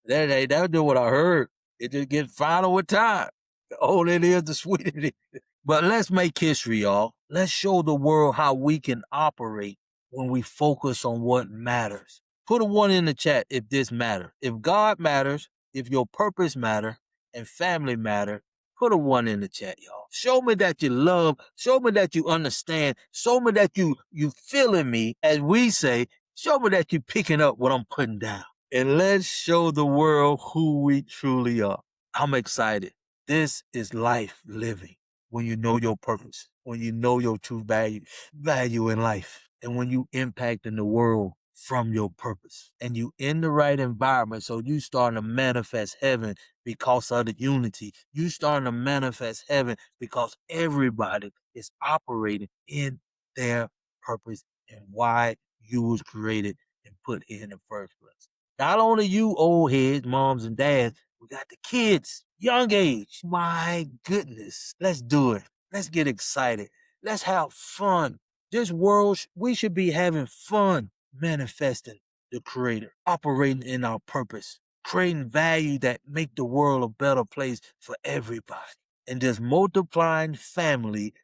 that's just what I heard. It just gets finer with time. The older it is, the sweeter it is. But let's make history, y'all. Let's show the world how we can operate when we focus on what matters. Put a 1 in the chat if this matters. If God matters, if your purpose matter, and family matter, put a 1 in the chat, y'all. Show me that you love. Show me that you understand. Show me that you feeling me, as we say. Show me that you picking up what I'm putting down. And let's show the world who we truly are. I'm excited. This is life living when you know your purpose, when you know your true value in life, and when you impact in the world from your purpose. And you in the right environment, so you starting to manifest heaven because of the unity. You starting to manifest heaven because everybody is operating in their purpose and why you was created and put here in the first place. Not only you old heads, moms and dads, we got the kids, young age. My goodness, let's do it. Let's get excited. Let's have fun. This world, we should be having fun manifesting the creator, operating in our purpose, creating value that make the world a better place for everybody. And just multiplying the family,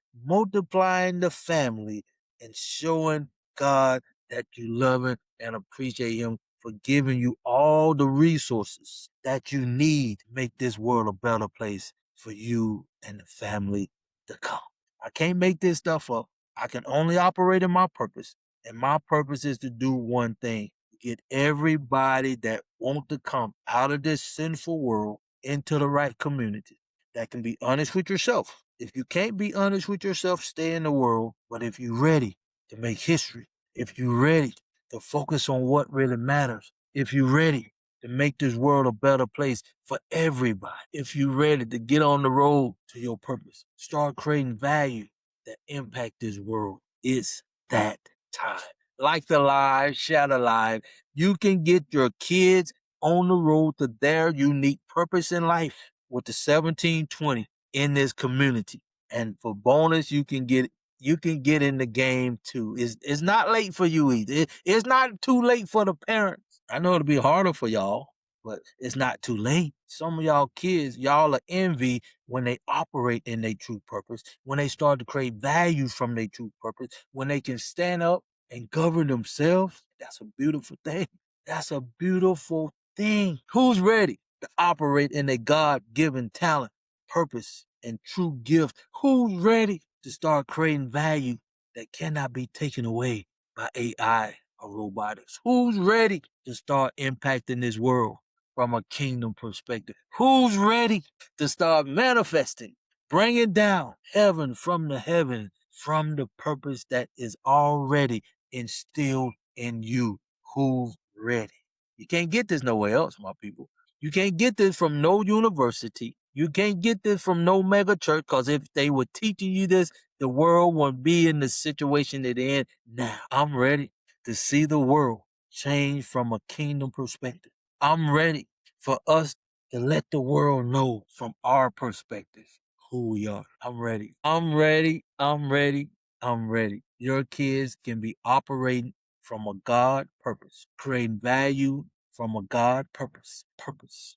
and showing God that you love him and appreciate him for giving you all the resources that you need to make this world a better place for you and the family to come. I can't make this stuff up. I can only operate in my purpose. And my purpose is to do one thing: get everybody that want to come out of this sinful world into the right community. That can be honest with yourself. If you can't be honest with yourself, stay in the world. But if you're ready to make history, if you're ready to focus on what really matters, if you're ready to make this world a better place for everybody, if you're ready to get on the road to your purpose, start creating value, that impact this world. It's that time. Like the live, share the live. You can get your kids on the road to their unique purpose in life with the 1720 in this community. And for bonus, you can get in the game too. It's not late for you either. It's not too late for the parents. I know it'll be harder for y'all, but it's not too late. Some of y'all kids, y'all are envy when they operate in their true purpose, when they start to create value from their true purpose, when they can stand up and govern themselves. That's a beautiful thing. That's a beautiful thing. Who's ready to operate in a God given talent, purpose, and true gift? Who's ready to start creating value that cannot be taken away by AI or robotics? Who's ready to start impacting this world from a kingdom perspective? Who's ready to start manifesting, bringing down heaven from the heaven, from the purpose that is already instilled in you? Who's ready? You can't get this nowhere else, my people. You can't get this from no university. You can't get this from no mega church, because if they were teaching you this, the world won't be in the situation it's in now. I'm ready to see the world change from a kingdom perspective. I'm ready for us to let the world know from our perspective who we are. I'm ready. I'm ready. I'm ready. I'm ready. Your kids can be operating from a God purpose, creating value from a God purpose,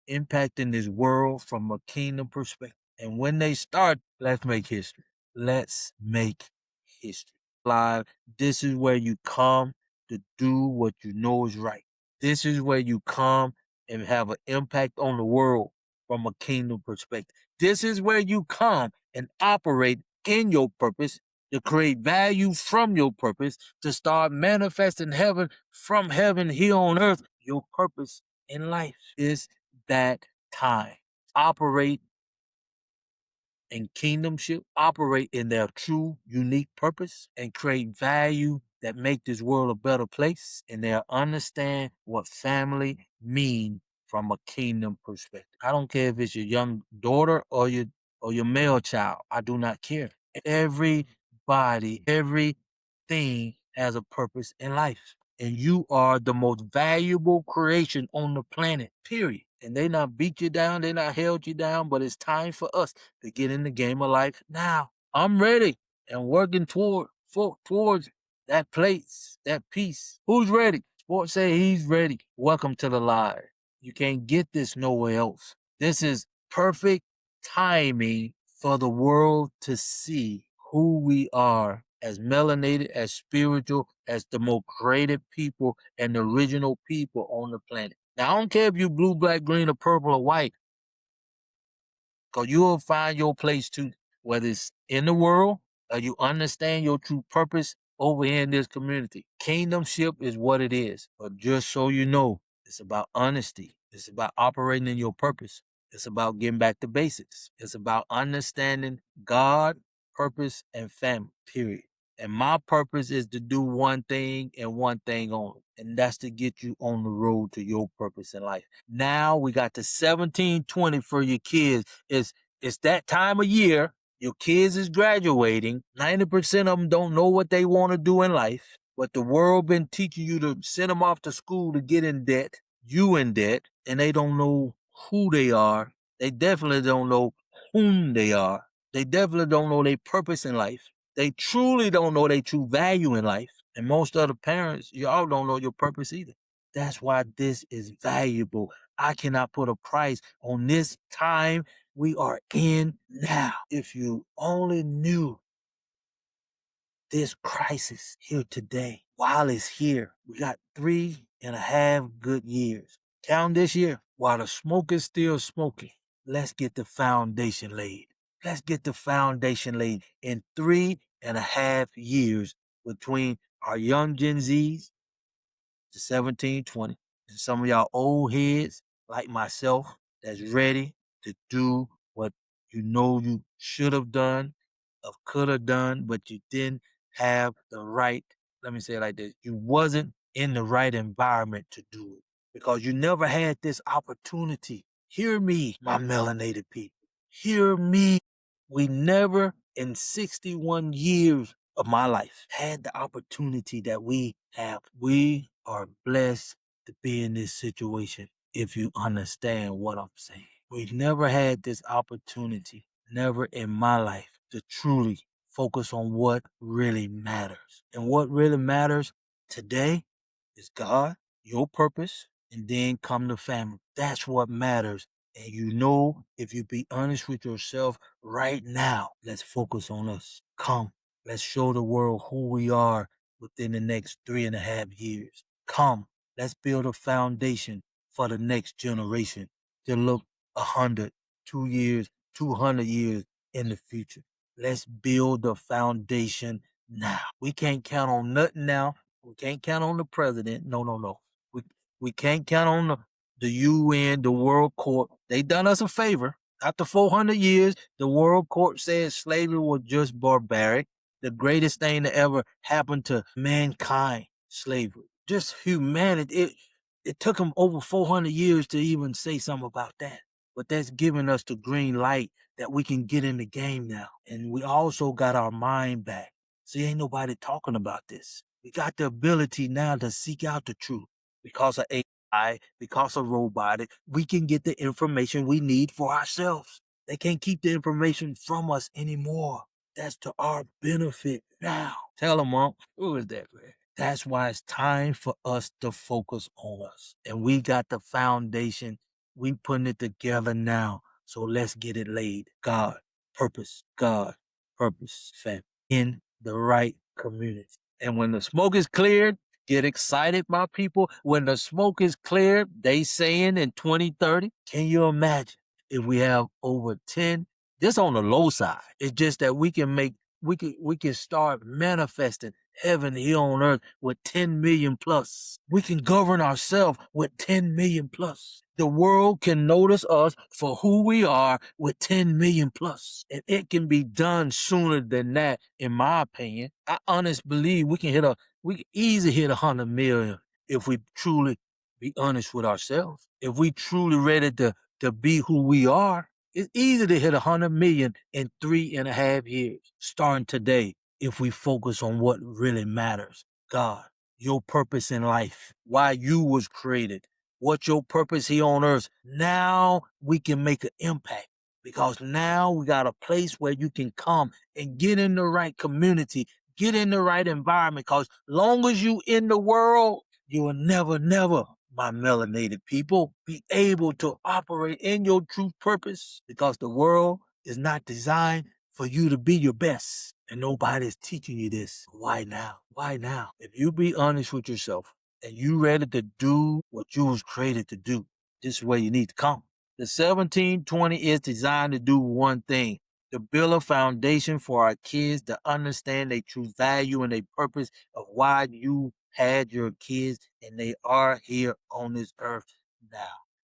impacting this world from a kingdom perspective. And when they start, let's make history. Let's make history. Live, this is where you come to do what you know is right. This is where you come and have an impact on the world from a kingdom perspective. This is where you come and operate in your purpose to create value from your purpose, to start manifesting heaven from heaven here on earth. Your purpose in life is that time. Operate in kingdomship, operate in their true, unique purpose, and create value that make this world a better place. And they'll understand what family mean from a kingdom perspective. I don't care if it's your young daughter or your male child. I do not care. Everybody, everything has a purpose in life. And you are the most valuable creation on the planet, period. And they not beat you down, they not held you down, but it's time for us to get in the game of life now. I'm ready and working towards that place, that peace. Who's ready? Sports say he's ready. Welcome to the live. You can't get this nowhere else. This is perfect timing for the world to see who we are as melanated, as spiritual, as the most creative people and the original people on the planet. Now, I don't care if you blue, black, green, or purple, or white, because you'll find your place too, whether it's in the world or you understand your true purpose over here in this community. Kingdomship is what it is. But just so you know, it's about honesty. It's about operating in your purpose. It's about getting back to basics. It's about understanding God, purpose, and family, period. And my purpose is to do one thing and one thing only, and that's to get you on the road to your purpose in life. Now we got the 1720 for your kids. It's that time of year. Your kids is graduating. 90% of them don't know what they want to do in life, but the world been teaching you to send them off to school to get in debt, you in debt, and they don't know who they are. They definitely don't know whom they are. They definitely don't know their purpose in life. They truly don't know their true value in life. And most other parents, y'all don't know your purpose either. That's why this is valuable. I cannot put a price on this time we are in now. If you only knew this crisis here today, while it's here, we got 3.5 good years. Count this year. While the smoke is still smoking, let's get the foundation laid. Let's get the foundation laid in 3.5 years between our young Gen Zs, the 1720, and some of y'all old heads like myself that's ready to do what you know you should have done, or could have done, but you didn't have the right, let me say it like this, you wasn't in the right environment to do it because you never had this opportunity. Hear me, my melanated people. Hear me. We never in 61 years of my life had the opportunity that we have. We are blessed to be in this situation if you understand what I'm saying. We've never had this opportunity, never in my life, to truly focus on what really matters. And what really matters today is God, your purpose, and then come the family. That's what matters. And you know, if you be honest with yourself right now, let's focus on us. Come, let's show the world who we are within the next 3.5 years. Come, let's build a foundation for the next generation to look 100, 2 years, 200 years in the future. Let's build the foundation now. We can't count on nothing now. We can't count on the president. No, no, no. We we can't count on the UN, the World Court. They done us a favor. After 400 years, the World Court said slavery was just barbaric. The greatest thing that ever happened to mankind, slavery. Just humanity. It took them over 400 years to even say something about that. But that's giving us the green light that we can get in the game now. And we also got our mind back. See, ain't nobody talking about this. We got the ability now to seek out the truth because of AI, because of robotics. We can get the information we need for ourselves. They can't keep the information from us anymore. That's to our benefit now. Tell them, Mom. Who is that, man? That's why it's time for us to focus on us. And we got the foundation. We putting it together now. So let's get it laid. God, purpose, family. In the right community. And when the smoke is cleared, get excited, my people. When the smoke is cleared, they saying in 2030, can you imagine if we have over 10? This on the low side. It's just that we can start manifesting heaven here on earth with 10 million plus. We can govern ourselves with 10 million plus. The world can notice us for who we are with 10 million plus. And it can be done sooner than that, in my opinion. I honestly believe we can easily hit 100 million if we truly be honest with ourselves. If we truly ready to be who we are, it's easy to hit 100 million in 3.5 years, starting today, if we focus on what really matters. God, your purpose in life, why you was created, what your purpose here on earth. Now we can make an impact because now we got a place where you can come and get in the right community, get in the right environment. Because long as you in the world, you will never, my melanated people, be able to operate in your true purpose because the world is not designed for you to be your best. And nobody's teaching you this. Why now? Why now? If you be honest with yourself and you ready to do what you was created to do, this is where you need to come. The 1720 is designed to do one thing, to build a foundation for our kids to understand their true value and their purpose of why you had your kids and they are here on this earth now.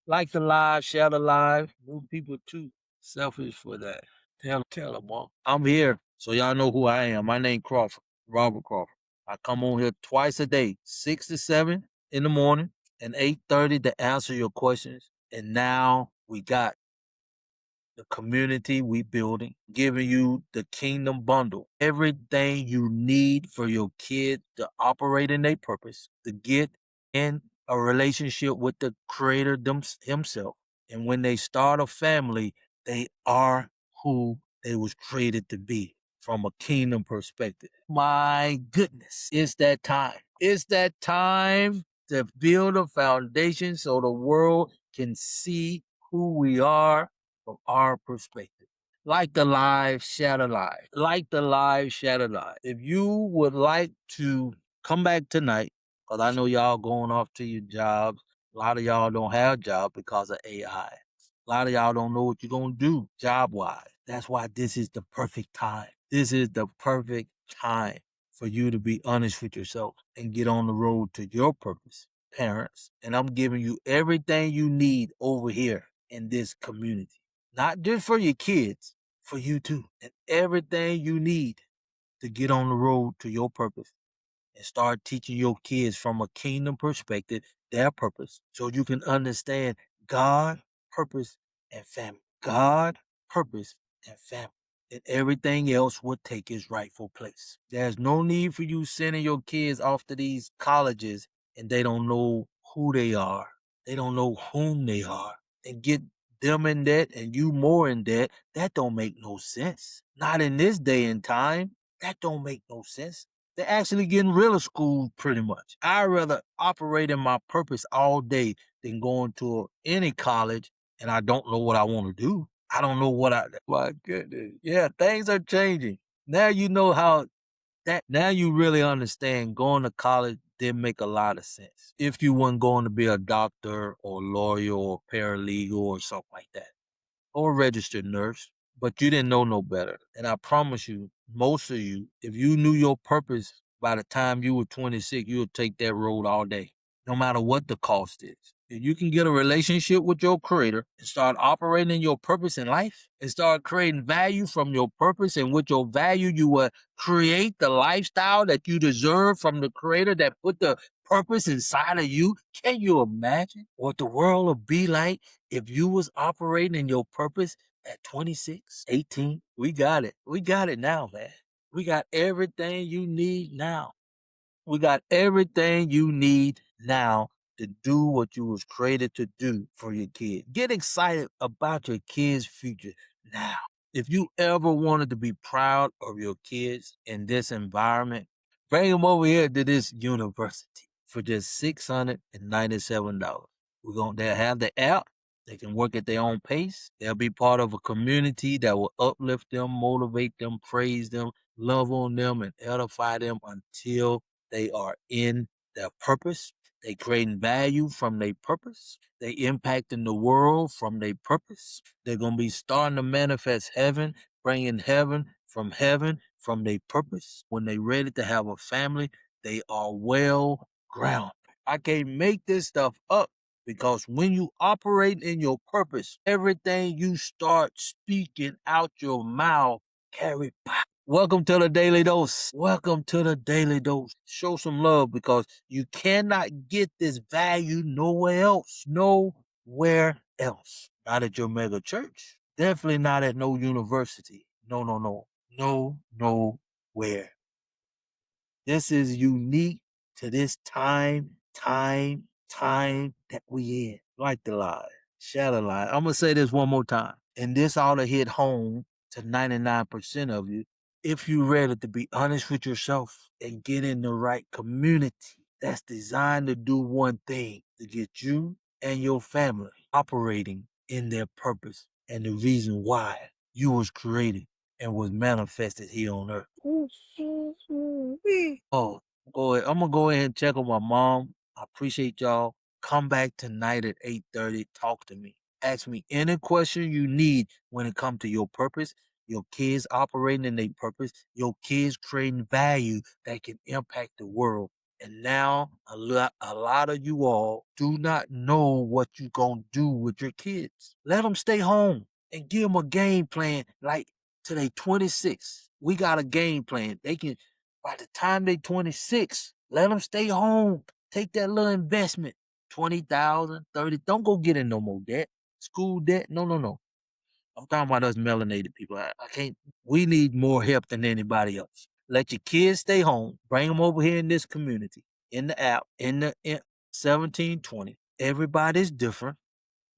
Like the live, share the live, move people too. Selfish for that. Tell them, Mom. I'm here, so y'all know who I am. My name Crawford, Robert Crawford. I come on here twice a day, 6 to 7 in the morning and 8:30 to answer your questions. And now we got the community we building, giving you the kingdom bundle. Everything you need for your kid to operate in their purpose, to get in a relationship with the creator himself. And when they start a family, they are who they was created to be from a kingdom perspective. My goodness, it's that time. It's that time to build a foundation so the world can see who we are from our perspective. Like the live, share the live. Like the live, share the live. If you would like to come back tonight, because I know y'all going off to your jobs. A lot of y'all don't have jobs because of AI. A lot of y'all don't know what you're going to do job wise. That's why this is the perfect time. This is the perfect time for you to be honest with yourself and get on the road to your purpose, parents. And I'm giving you everything you need over here in this community. Not just for your kids, for you too. And everything you need to get on the road to your purpose and start teaching your kids from a kingdom perspective their purpose so you can understand God, purpose, and family. God, purpose, and family. and everything else will take its rightful place. There's no need for you sending your kids off to these colleges and they don't know who they are. They don't know whom they are. And get them in debt and you more in debt. That don't make no sense. Not in this day and time. That don't make no sense. They're actually getting rid of school pretty much. I'd rather operate in my purpose all day than going to any college and I don't know what I want to do. I don't know what my goodness. Yeah, things are changing. Now you know how now you really understand going to college didn't make a lot of sense. If you weren't going to be a doctor or lawyer or paralegal or something like that, or a registered nurse, but you didn't know no better. And I promise you, most of you, if you knew your purpose by the time you were 26, you would take that road all day, no matter what the cost is. If you can get a relationship with your creator and start operating in your purpose in life and start creating value from your purpose, and with your value, you will create the lifestyle that you deserve from the creator that put the purpose inside of you. Can you imagine what the world would be like if you was operating in your purpose at 26, 18? We got it. We got it now, man. We got everything you need now. We got everything you need now to do what you was created to do for your kids. Get excited about your kids' future now. If you ever wanted to be proud of your kids in this environment, bring them over here to this university for just $697. They'll have the app. They can work at their own pace. They'll be part of a community that will uplift them, motivate them, praise them, love on them, and edify them until they are in their purpose. They creating value from their purpose. They impacting the world from their purpose. They're going to be starting to manifest heaven, bringing heaven from their purpose. When they ready to have a family, they are well grounded. I can't make this stuff up because when you operate in your purpose, everything you start speaking out your mouth carry power. Welcome to the Daily Dose. Welcome to the Daily Dose. Show some love because you cannot get this value nowhere else. Nowhere else. Not at your mega church. Definitely not at no university. No, no, no. No, nowhere. This is unique to this time that we in. Like the lie. Shadow lie. I'm going to say this one more time. And this ought to hit home to 99% of you if you're ready to be honest with yourself and get in the right community that's designed to do one thing, to get you and your family operating in their purpose and the reason why you was created and was manifested here on earth. Oh, go ahead. I'm gonna go ahead and check on my mom. I appreciate y'all. Come back tonight at 8:30. Talk to me. Ask me any question you need when it comes to your purpose, your kids operating in their purpose, your kids creating value that can impact the world. And now a lot of you all do not know what you're gonna do with your kids. Let them stay home and give them a game plan. Like till they 26, we got a game plan. They can, by the time they 26, let them stay home. Take that little investment, 20,000, 30. Don't go get in no more debt. School debt. No, no, no. I'm talking about us melanated people. I can't. We need more help than anybody else. Let your kids stay home. Bring them over here in this community, in the app, in 1720. Everybody's different.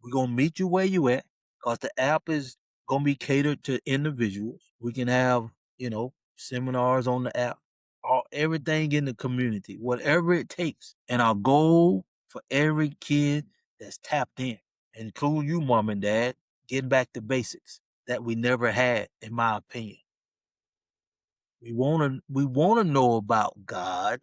We're gonna meet you where you at, cause the app is gonna be catered to individuals. We can have, seminars on the app, everything in the community, whatever it takes. And our goal for every kid that's tapped in, include you, mom and dad, getting back to basics that we never had, in my opinion. We wanna know about God.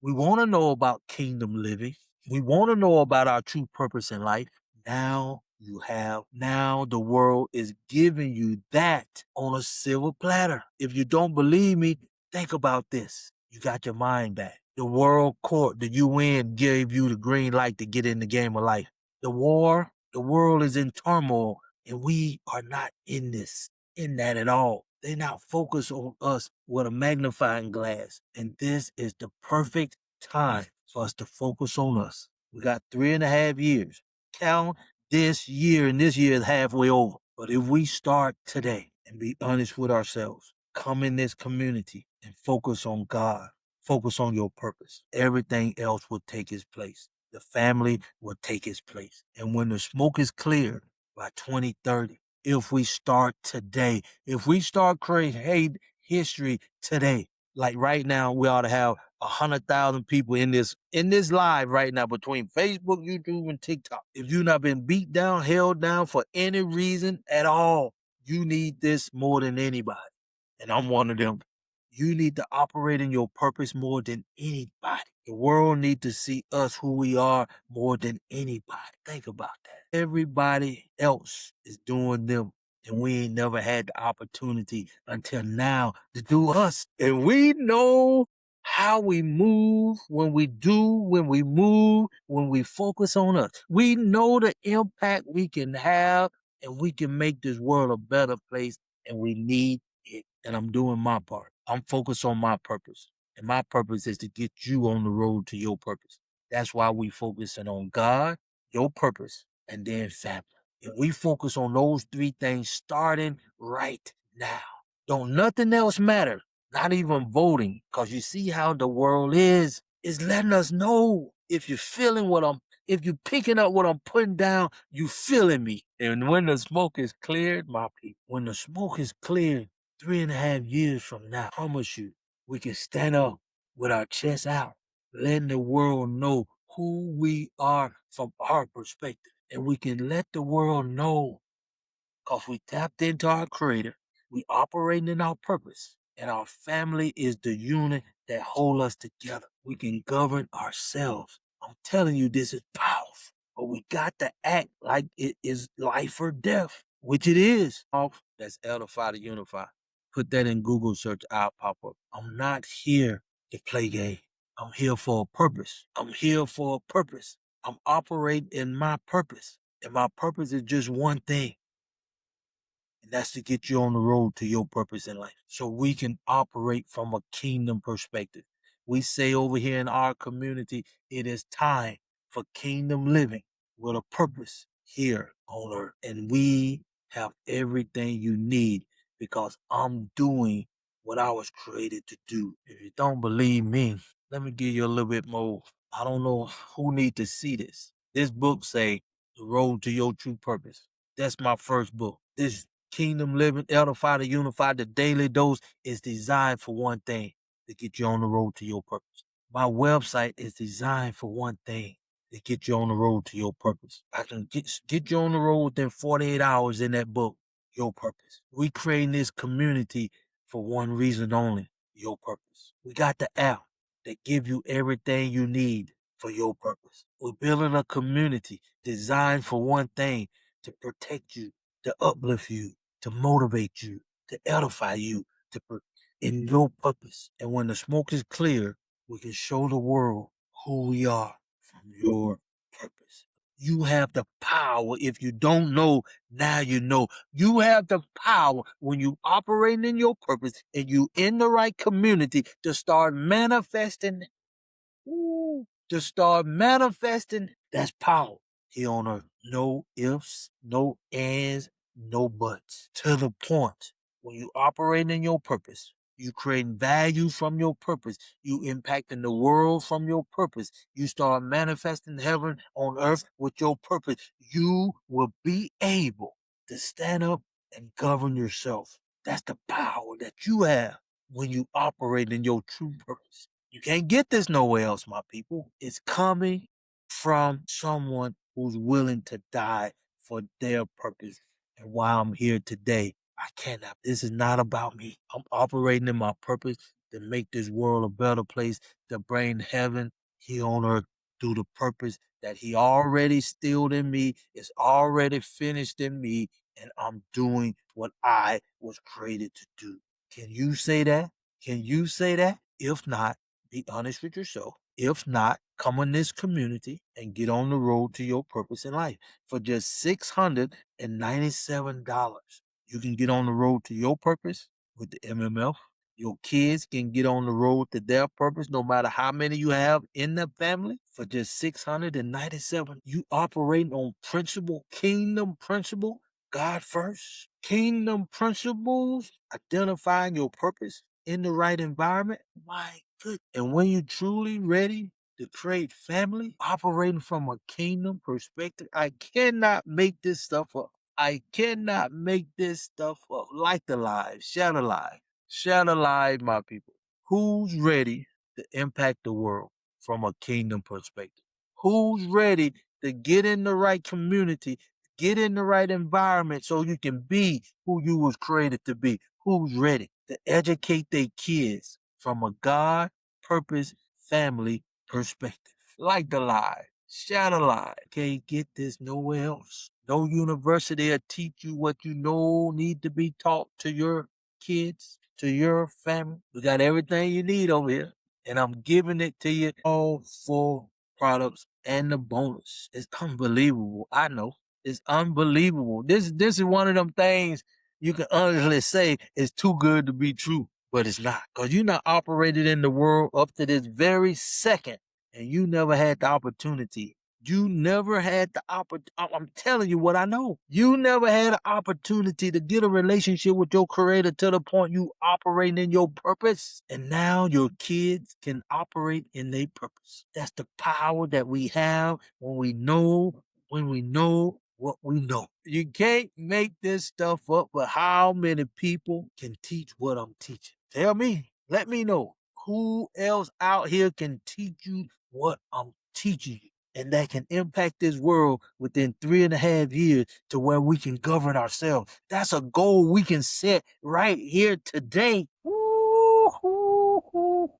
We wanna know about kingdom living. We wanna know about our true purpose in life. Now the world is giving you that on a silver platter. If you don't believe me, think about this. You got your mind back. The world court, the UN gave you the green light to get in the game of life. The world is in turmoil and we are not in that at all. They're not focused on us with a magnifying glass. And this is the perfect time for us to focus on us. We got 3.5 years. Count this year, and this year is halfway over. But if we start today and be honest with ourselves. Come in this community and focus on God. Focus on your purpose. Everything else will take its place. The family will take its place. And when the smoke is cleared by 2030, if we start today, if we start creating history today, like right now, we ought to have 100,000 people in this live right now between Facebook, YouTube, and TikTok. If you've not been beat down, held down for any reason at all, you need this more than anybody. And I'm one of them. You need to operate in your purpose more than anybody. The world needs to see us who we are more than anybody. Think about that. Everybody else is doing them. And we ain't never had the opportunity until now to do us. And we know how we move when we move, when we focus on us. We know the impact we can have and we can make this world a better place, and we need it. And I'm doing my part. I'm focused on my purpose. And my purpose is to get you on the road to your purpose. That's why we focusing on God, your purpose, and then family. If we focus on those three things starting right now, don't nothing else matter. Not even voting, because you see how the world is letting us know if you're feeling if you're picking up what I'm putting down, you feeling me. And when the smoke is cleared, my people, when the smoke is cleared 3.5 years from now, I promise you, we can stand up with our chests out, letting the world know who we are from our perspective. And we can let the world know because we tapped into our creator. We operating in our purpose. And our family is the unit that hold us together. We can govern ourselves. I'm telling you, this is powerful. But we got to act like it is life or death, which it is. That's Edify to Unify. Put that in Google search, I'll pop up. I'm not here to play game. I'm here for a purpose. I'm here for a purpose. I'm operating in my purpose. And my purpose is just one thing. And that's to get you on the road to your purpose in life. So we can operate from a kingdom perspective. We say over here in our community, it is time for kingdom living with a purpose here on earth. And we have everything you need because I'm doing what I was created to do. If you don't believe me, let me give you a little bit more. I don't know who need to see this. This book say, The Road to Your True Purpose. That's my first book. This Kingdom Living, Edify to Unify, the daily dose is designed for one thing, to get you on the road to your purpose. My website is designed for one thing, to get you on the road to your purpose. I can get you on the road within 48 hours in that book, your purpose. We creating this community for one reason only, your purpose. We got the app that give you everything you need for your purpose. We're building a community designed for one thing, to protect you, to uplift you, to motivate you, to edify you, in your purpose. And when the smoke is clear, we can show the world who we are from your purpose. You have the power. If you don't know, now you know. You have the power when you operating in your purpose and you in the right community to start manifesting. To start manifesting, that's power here on earth. No ifs, no ands, no buts. To the point, when you operate in your purpose, you creating value from your purpose. You impacting the world from your purpose. You start manifesting heaven on earth with your purpose. You will be able to stand up and govern yourself. That's the power that you have when you operate in your true purpose. You can't get this nowhere else, my people. It's coming from someone who's willing to die for their purpose. And while I'm here today, I cannot. This is not about me. I'm operating in my purpose to make this world a better place, to bring heaven here on earth through the purpose that he already instilled in me. It's already finished in me, and I'm doing what I was created to do. Can you say that? Can you say that? If not, be honest with yourself. If not, come in this community and get on the road to your purpose in life. For just $697, you can get on the road to your purpose with the MMF. Your kids can get on the road to their purpose no matter how many you have in the family. For just $697, you operating on principle, kingdom principle, God first, Kingdom principles, identifying your purpose in the right environment. My good. And when you're truly ready to create family, operating from a kingdom perspective, I cannot make this stuff up. I cannot make this stuff up. Like the live, share the live, share the live, my people. Who's ready to impact the world from a kingdom perspective? Who's ready to get in the right community, get in the right environment so you can be who you was created to be? Who's ready to educate their kids from a God, purpose, family perspective? Like the lie, share the lie. Can't get this nowhere else. No university will teach you what you know need to be taught to your kids, to your family. We got everything you need over here, and I'm giving it to you all for products and the bonus. It's unbelievable. I know. It's unbelievable. This is one of them things you can honestly say is too good to be true, but it's not. Because you're not operated in the world up to this very second, and you never had the opportunity. You never had the opportunity. I'm telling you what I know. You never had an opportunity to get a relationship with your creator to the point you operating in your purpose. And now your kids can operate in their purpose. That's the power that we have when we know what we know. You can't make this stuff up, but how many people can teach what I'm teaching? Tell me. Let me know. Who else out here can teach you what I'm teaching you? And that can impact this world within 3.5 years to where we can govern ourselves. That's a goal we can set right here today.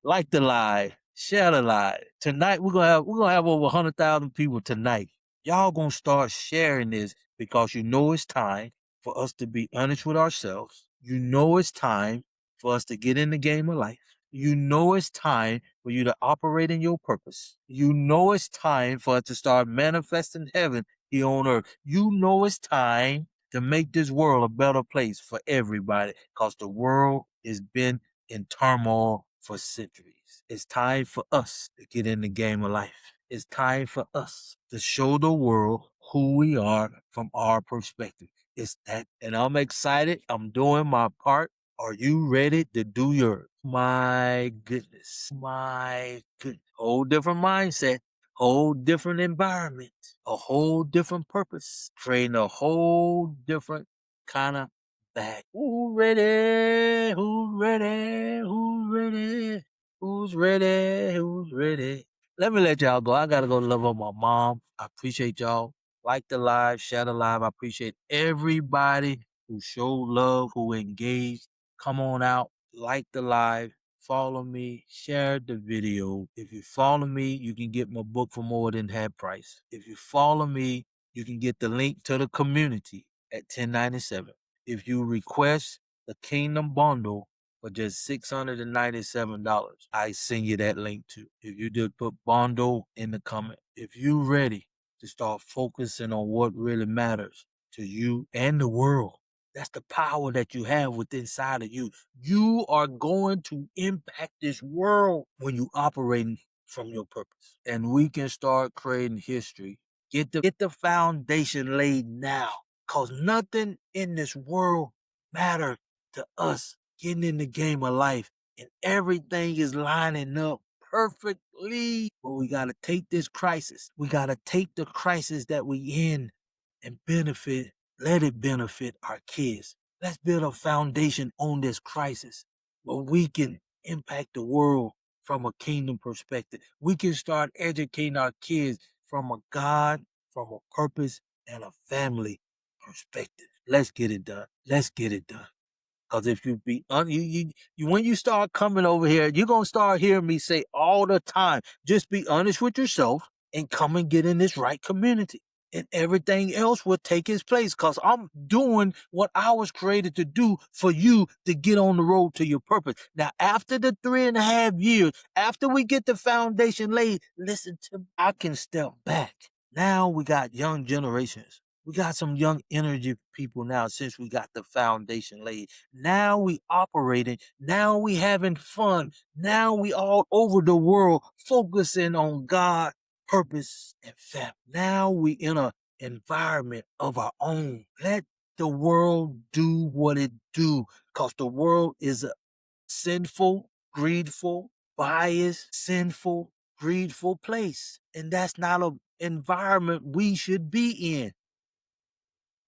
Like the lie, share the lie. Tonight we're gonna have over 100,000 people tonight. Y'all gonna start sharing this because you know it's time for us to be honest with ourselves. You know it's time for us to get in the game of life. You know it's time for you to operate in your purpose. You know it's time for us to start manifesting heaven here on earth. You know it's time to make this world a better place for everybody because the world has been in turmoil for centuries. It's time for us to get in the game of life. It's time for us to show the world who we are from our perspective. It's that, and I'm excited. I'm doing my part. Are you ready to do yours? My goodness. My goodness. Whole different mindset, whole different environment, a whole different purpose, creating a whole different kind of bag. Who ready? Who's ready? Who's ready? Who's ready? Who's ready? Let me let y'all go. I gotta go love on my mom. I appreciate y'all. Like the live, share the live. I appreciate everybody who showed love, who engaged. Come on out, like the live, follow me, share the video. If you follow me, you can get my book for more than half price. If you follow me, you can get the link to the community at 1097. If you request the Kingdom Bundle for just $697, I send you that link too. If you just put bundle in the comment, if you ready to start focusing on what really matters to you and the world, that's the power that you have within inside of you. You are going to impact this world when you operating from your purpose. And we can start creating history. Get the foundation laid now. Cause nothing in this world matters to us getting in the game of life. And everything is lining up perfectly. But we gotta take this crisis. We gotta take the crisis that we in and let it benefit our kids. Let's build a foundation on this crisis where we can impact the world from a kingdom perspective. We can start educating our kids from a God, from a purpose, and a family perspective. Let's get it done. Let's get it done. Cause if you be when you start coming over here, you're gonna start hearing me say all the time, just be honest with yourself and come and get in this right community. And everything else will take its place. Cause I'm doing what I was created to do for you to get on the road to your purpose. Now, after the 3.5 years, after we get the foundation laid, listen to me, I can step back. Now we got young generations. We got some young energy people now since we got the foundation laid. Now we operating. Now we having fun. Now we all over the world focusing on God, purpose, and family. Now we in a environment of our own. Let the world do what it do, because the world is a sinful, greedful, biased, sinful, greedful place. And that's not an environment we should be in.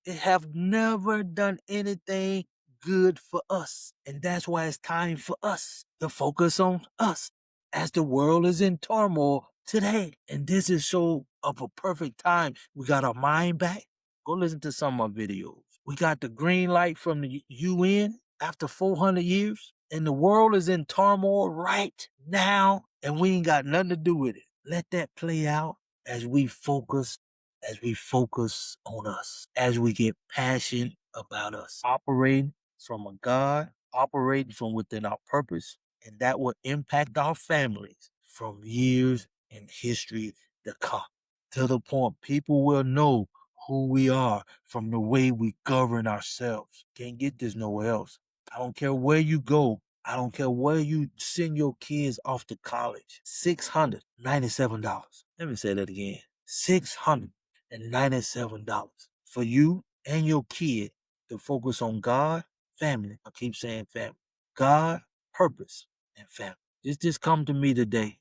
It have never done anything good for us. And that's why it's time for us to focus on us as the world is in turmoil today. And this is so of a perfect time. We got our mind back. Go listen to some of our videos. We got the green light from the UN after 400 years. And the world is in turmoil right now. And we ain't got nothing to do with it. Let that play out as we focus on us, as we get passionate about us, operating from a God, operating from within our purpose, and that will impact our families from years in history to come. To the point people will know who we are from the way we govern ourselves. Can't get this nowhere else. I don't care where you go. I don't care where you send your kids off to college. $697. Let me say that again. $697 for you and your kid to focus on God, family. I keep saying family. God, purpose, and family. This just come to me today,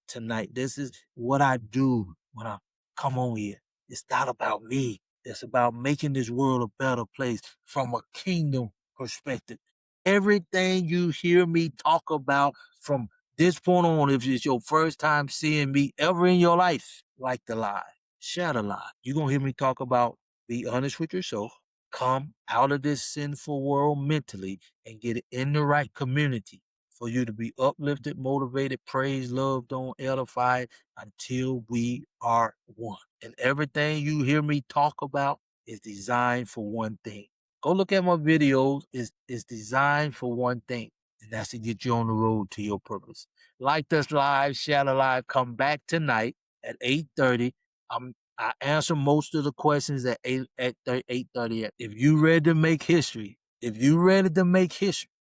tonight. This is what I do when I come on here. It's not about me. It's about making this world a better place from a kingdom perspective. Everything you hear me talk about from this point on, if it's your first time seeing me ever in your life, like the lie, share the lie. You're going to hear me talk about be honest with yourself, come out of this sinful world mentally, and get in the right community for you to be uplifted, motivated, praised, loved on, edified until we are one. And everything you hear me talk about is designed for one thing. Go look at my videos. It's designed for one thing, and that's to get you on the road to your purpose. Like this live, share the live. Come back tonight at 8:30. I answer most of the questions at 8:30. If you ready to make history,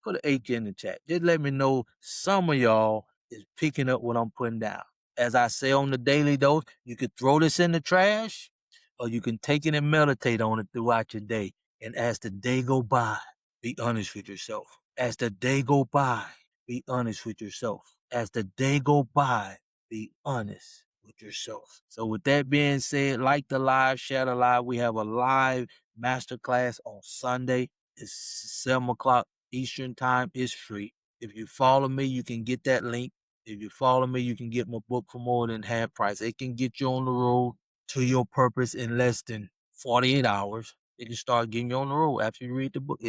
put an H in the chat. Just let me know some of y'all is picking up what I'm putting down. As I say on the daily dose, you could throw this in the trash, or you can take it and meditate on it throughout your day. And as the day go by, be honest with yourself. As the day go by, be honest with yourself. As the day go by, be honest with yourself. So with that being said, like the live, share the live. We have a live masterclass on Sunday. It's 7 o'clock Eastern time. It's free. If you follow me, you can get that link. If you follow me, you can get my book for more than half price. It can get you on the road to your purpose in less than 48 hours. It can start getting you on the road after you read the book.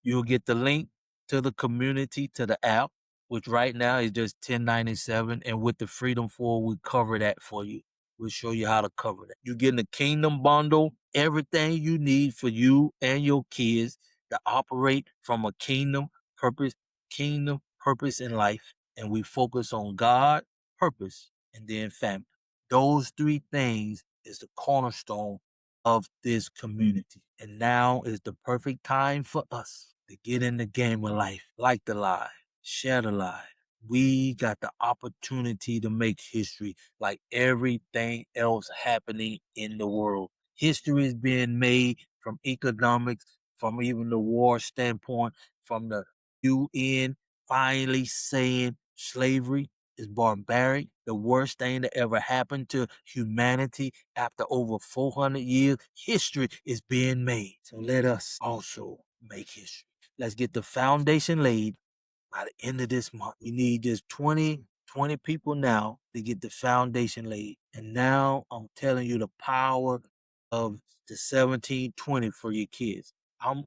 You'll get the link to the community, to the app, which right now is just $10.97. And with the Freedom 4, we cover that for you. We'll show you how to cover that. You're getting the Kingdom Bundle, everything you need for you and your kids to operate from a kingdom purpose in life. And we focus on God, purpose, and then family. Those three things is the cornerstone of this community. And now is the perfect time for us to get in the game of life. Like the lie, share the lie. We got the opportunity to make history like everything else happening in the world. History is being made from economics, from even the war standpoint, from the UN finally saying slavery is barbaric, the worst thing that ever happened to humanity after over 400 years. History is being made. So let us also make history. Let's get the foundation laid by the end of this month. We need just 20 people now to get the foundation laid. And now I'm telling you the power of the 1720 for your kids.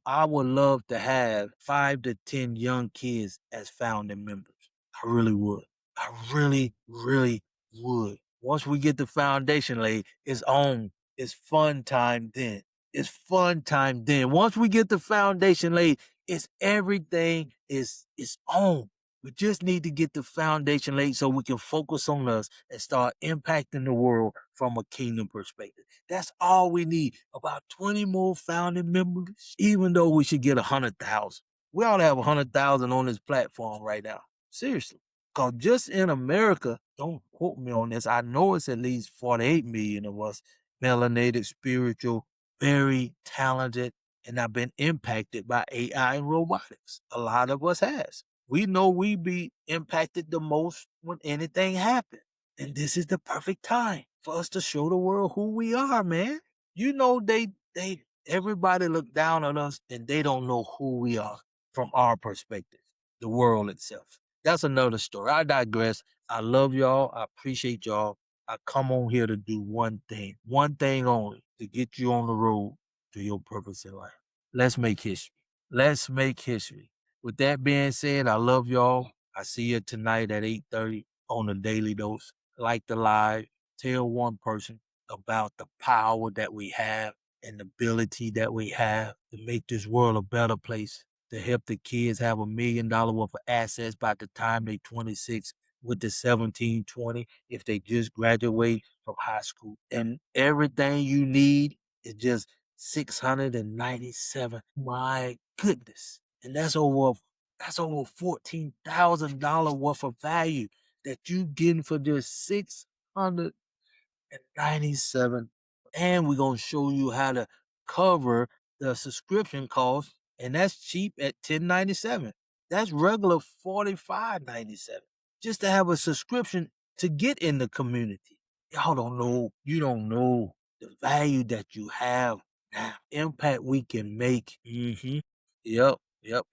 I would love to have 5 to 10 young kids as founding members. I really would. I really, really would. Once we get the foundation laid, it's on. It's fun time then. It's fun time then. Once we get the foundation laid, it's everything is on. We just need to get the foundation laid so we can focus on us and start impacting the world from a kingdom perspective. That's all we need. About 20 more founding members, even though we should get 100,000. We ought to have 100,000 on this platform right now. Seriously. Because just in America, don't quote me on this, I know it's at least 48 million of us melanated, spiritual, very talented, and I've been impacted by AI and robotics. A lot of us has. We know we be impacted the most when anything happens. And this is the perfect time for us to show the world who we are, man. You know, everybody look down on us and they don't know who we are from our perspective, the world itself. That's another story. I digress. I love y'all. I appreciate y'all. I come on here to do one thing only, to get you on the road to your purpose in life. Let's make history. Let's make history. With that being said, I love y'all. I see you tonight at 8:30 on the Daily Dose. Like the live, tell one person about the power that we have and the ability that we have to make this world a better place, to help the kids have $1 million worth of assets by the time they 26 with the 1720 if they just graduate from high school. And everything you need is just 697. My goodness. And that's over $14,000 worth of value that you getting for just 697. And we're gonna show you how to cover the subscription cost, and that's cheap at $10.97. That's regular $45.97 just to have a subscription to get in the community. Y'all don't know. You don't know the value that you have now. Impact we can make. Yep. Yep.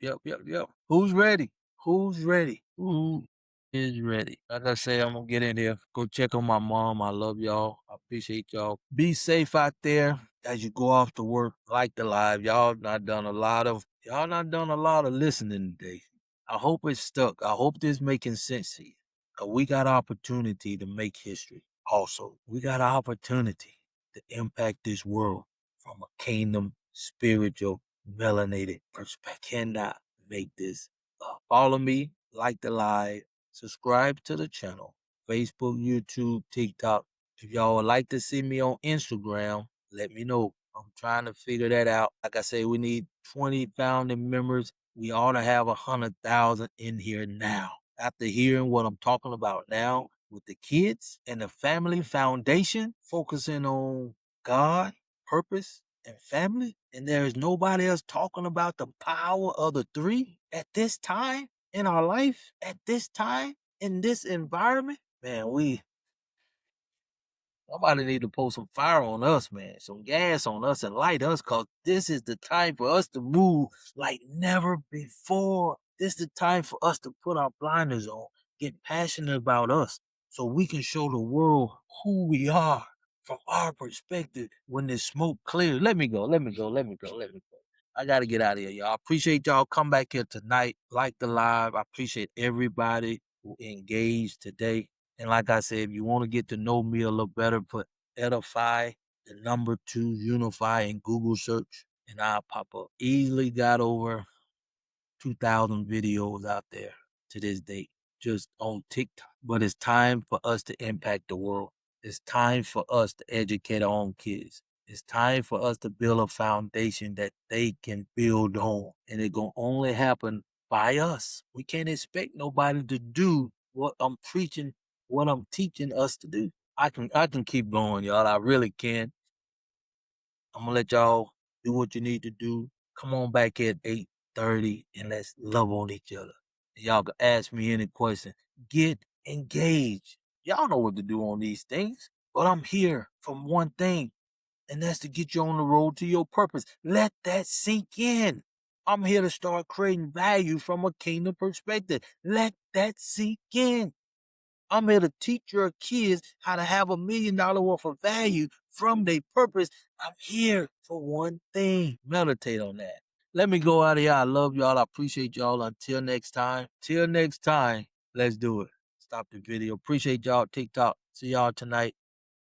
Yep. Yep. Yep. Who's ready? Who's ready? Who is ready? Like I say, I'm gonna get in there. Go check on my mom. I love y'all. I appreciate y'all. Be safe out there as you go off to work. Like the live. Y'all not done a lot of listening today. I hope it's stuck. I hope this making sense to you. 'Cause we got opportunity to make history. Also, we got an opportunity to impact this world from a kingdom, spiritual, melanated perspective. Cannot make this up. Follow me, like the live, subscribe to the channel, Facebook, YouTube, TikTok. If y'all would like to see me on Instagram, let me know. I'm trying to figure that out. Like I say, we need 20 founding members. We ought to have 100,000 in here now. After hearing what I'm talking about now with the kids and the family foundation, focusing on God, purpose, and family, and there is nobody else talking about the power of the three at this time in our life, at this time, in this environment, man, somebody need to pour some fire on us, man, some gas on us and light us, cause this is the time for us to move like never before. This is the time for us to put our blinders on, get passionate about us, so we can show the world who we are from our perspective when this smoke clears. Let me go. I gotta get out of here, y'all. I appreciate y'all. Come back here tonight, like the live. I appreciate everybody who engaged today. And like I said, if you want to get to know me a little better, put Edify, the number 2, Unify in Google search, and I'll pop up. Easily got over 2,000 videos out there to this date, just on TikTok. But it's time for us to impact the world. It's time for us to educate our own kids. It's time for us to build a foundation that they can build on. And it gonna only happen by us. We can't expect nobody to do what I'm preaching, what I'm teaching us to do. I can keep going, y'all. I really can. I'm gonna let y'all do what you need to do. Come on back at 8:30 and let's love on each other. Y'all can ask me any question. Get engaged. Y'all know what to do on these things. But I'm here from one thing, and that's to get you on the road to your purpose. Let that sink in. I'm here to start creating value from a kingdom perspective. Let that sink in. I'm here to teach your kids how to have $1 million worth of value from their purpose. I'm here for one thing. Meditate on that. Let me go out of here. I love y'all. I appreciate y'all. Until next time. Till next time. Let's do it. Stop the video. Appreciate y'all. TikTok. See y'all tonight.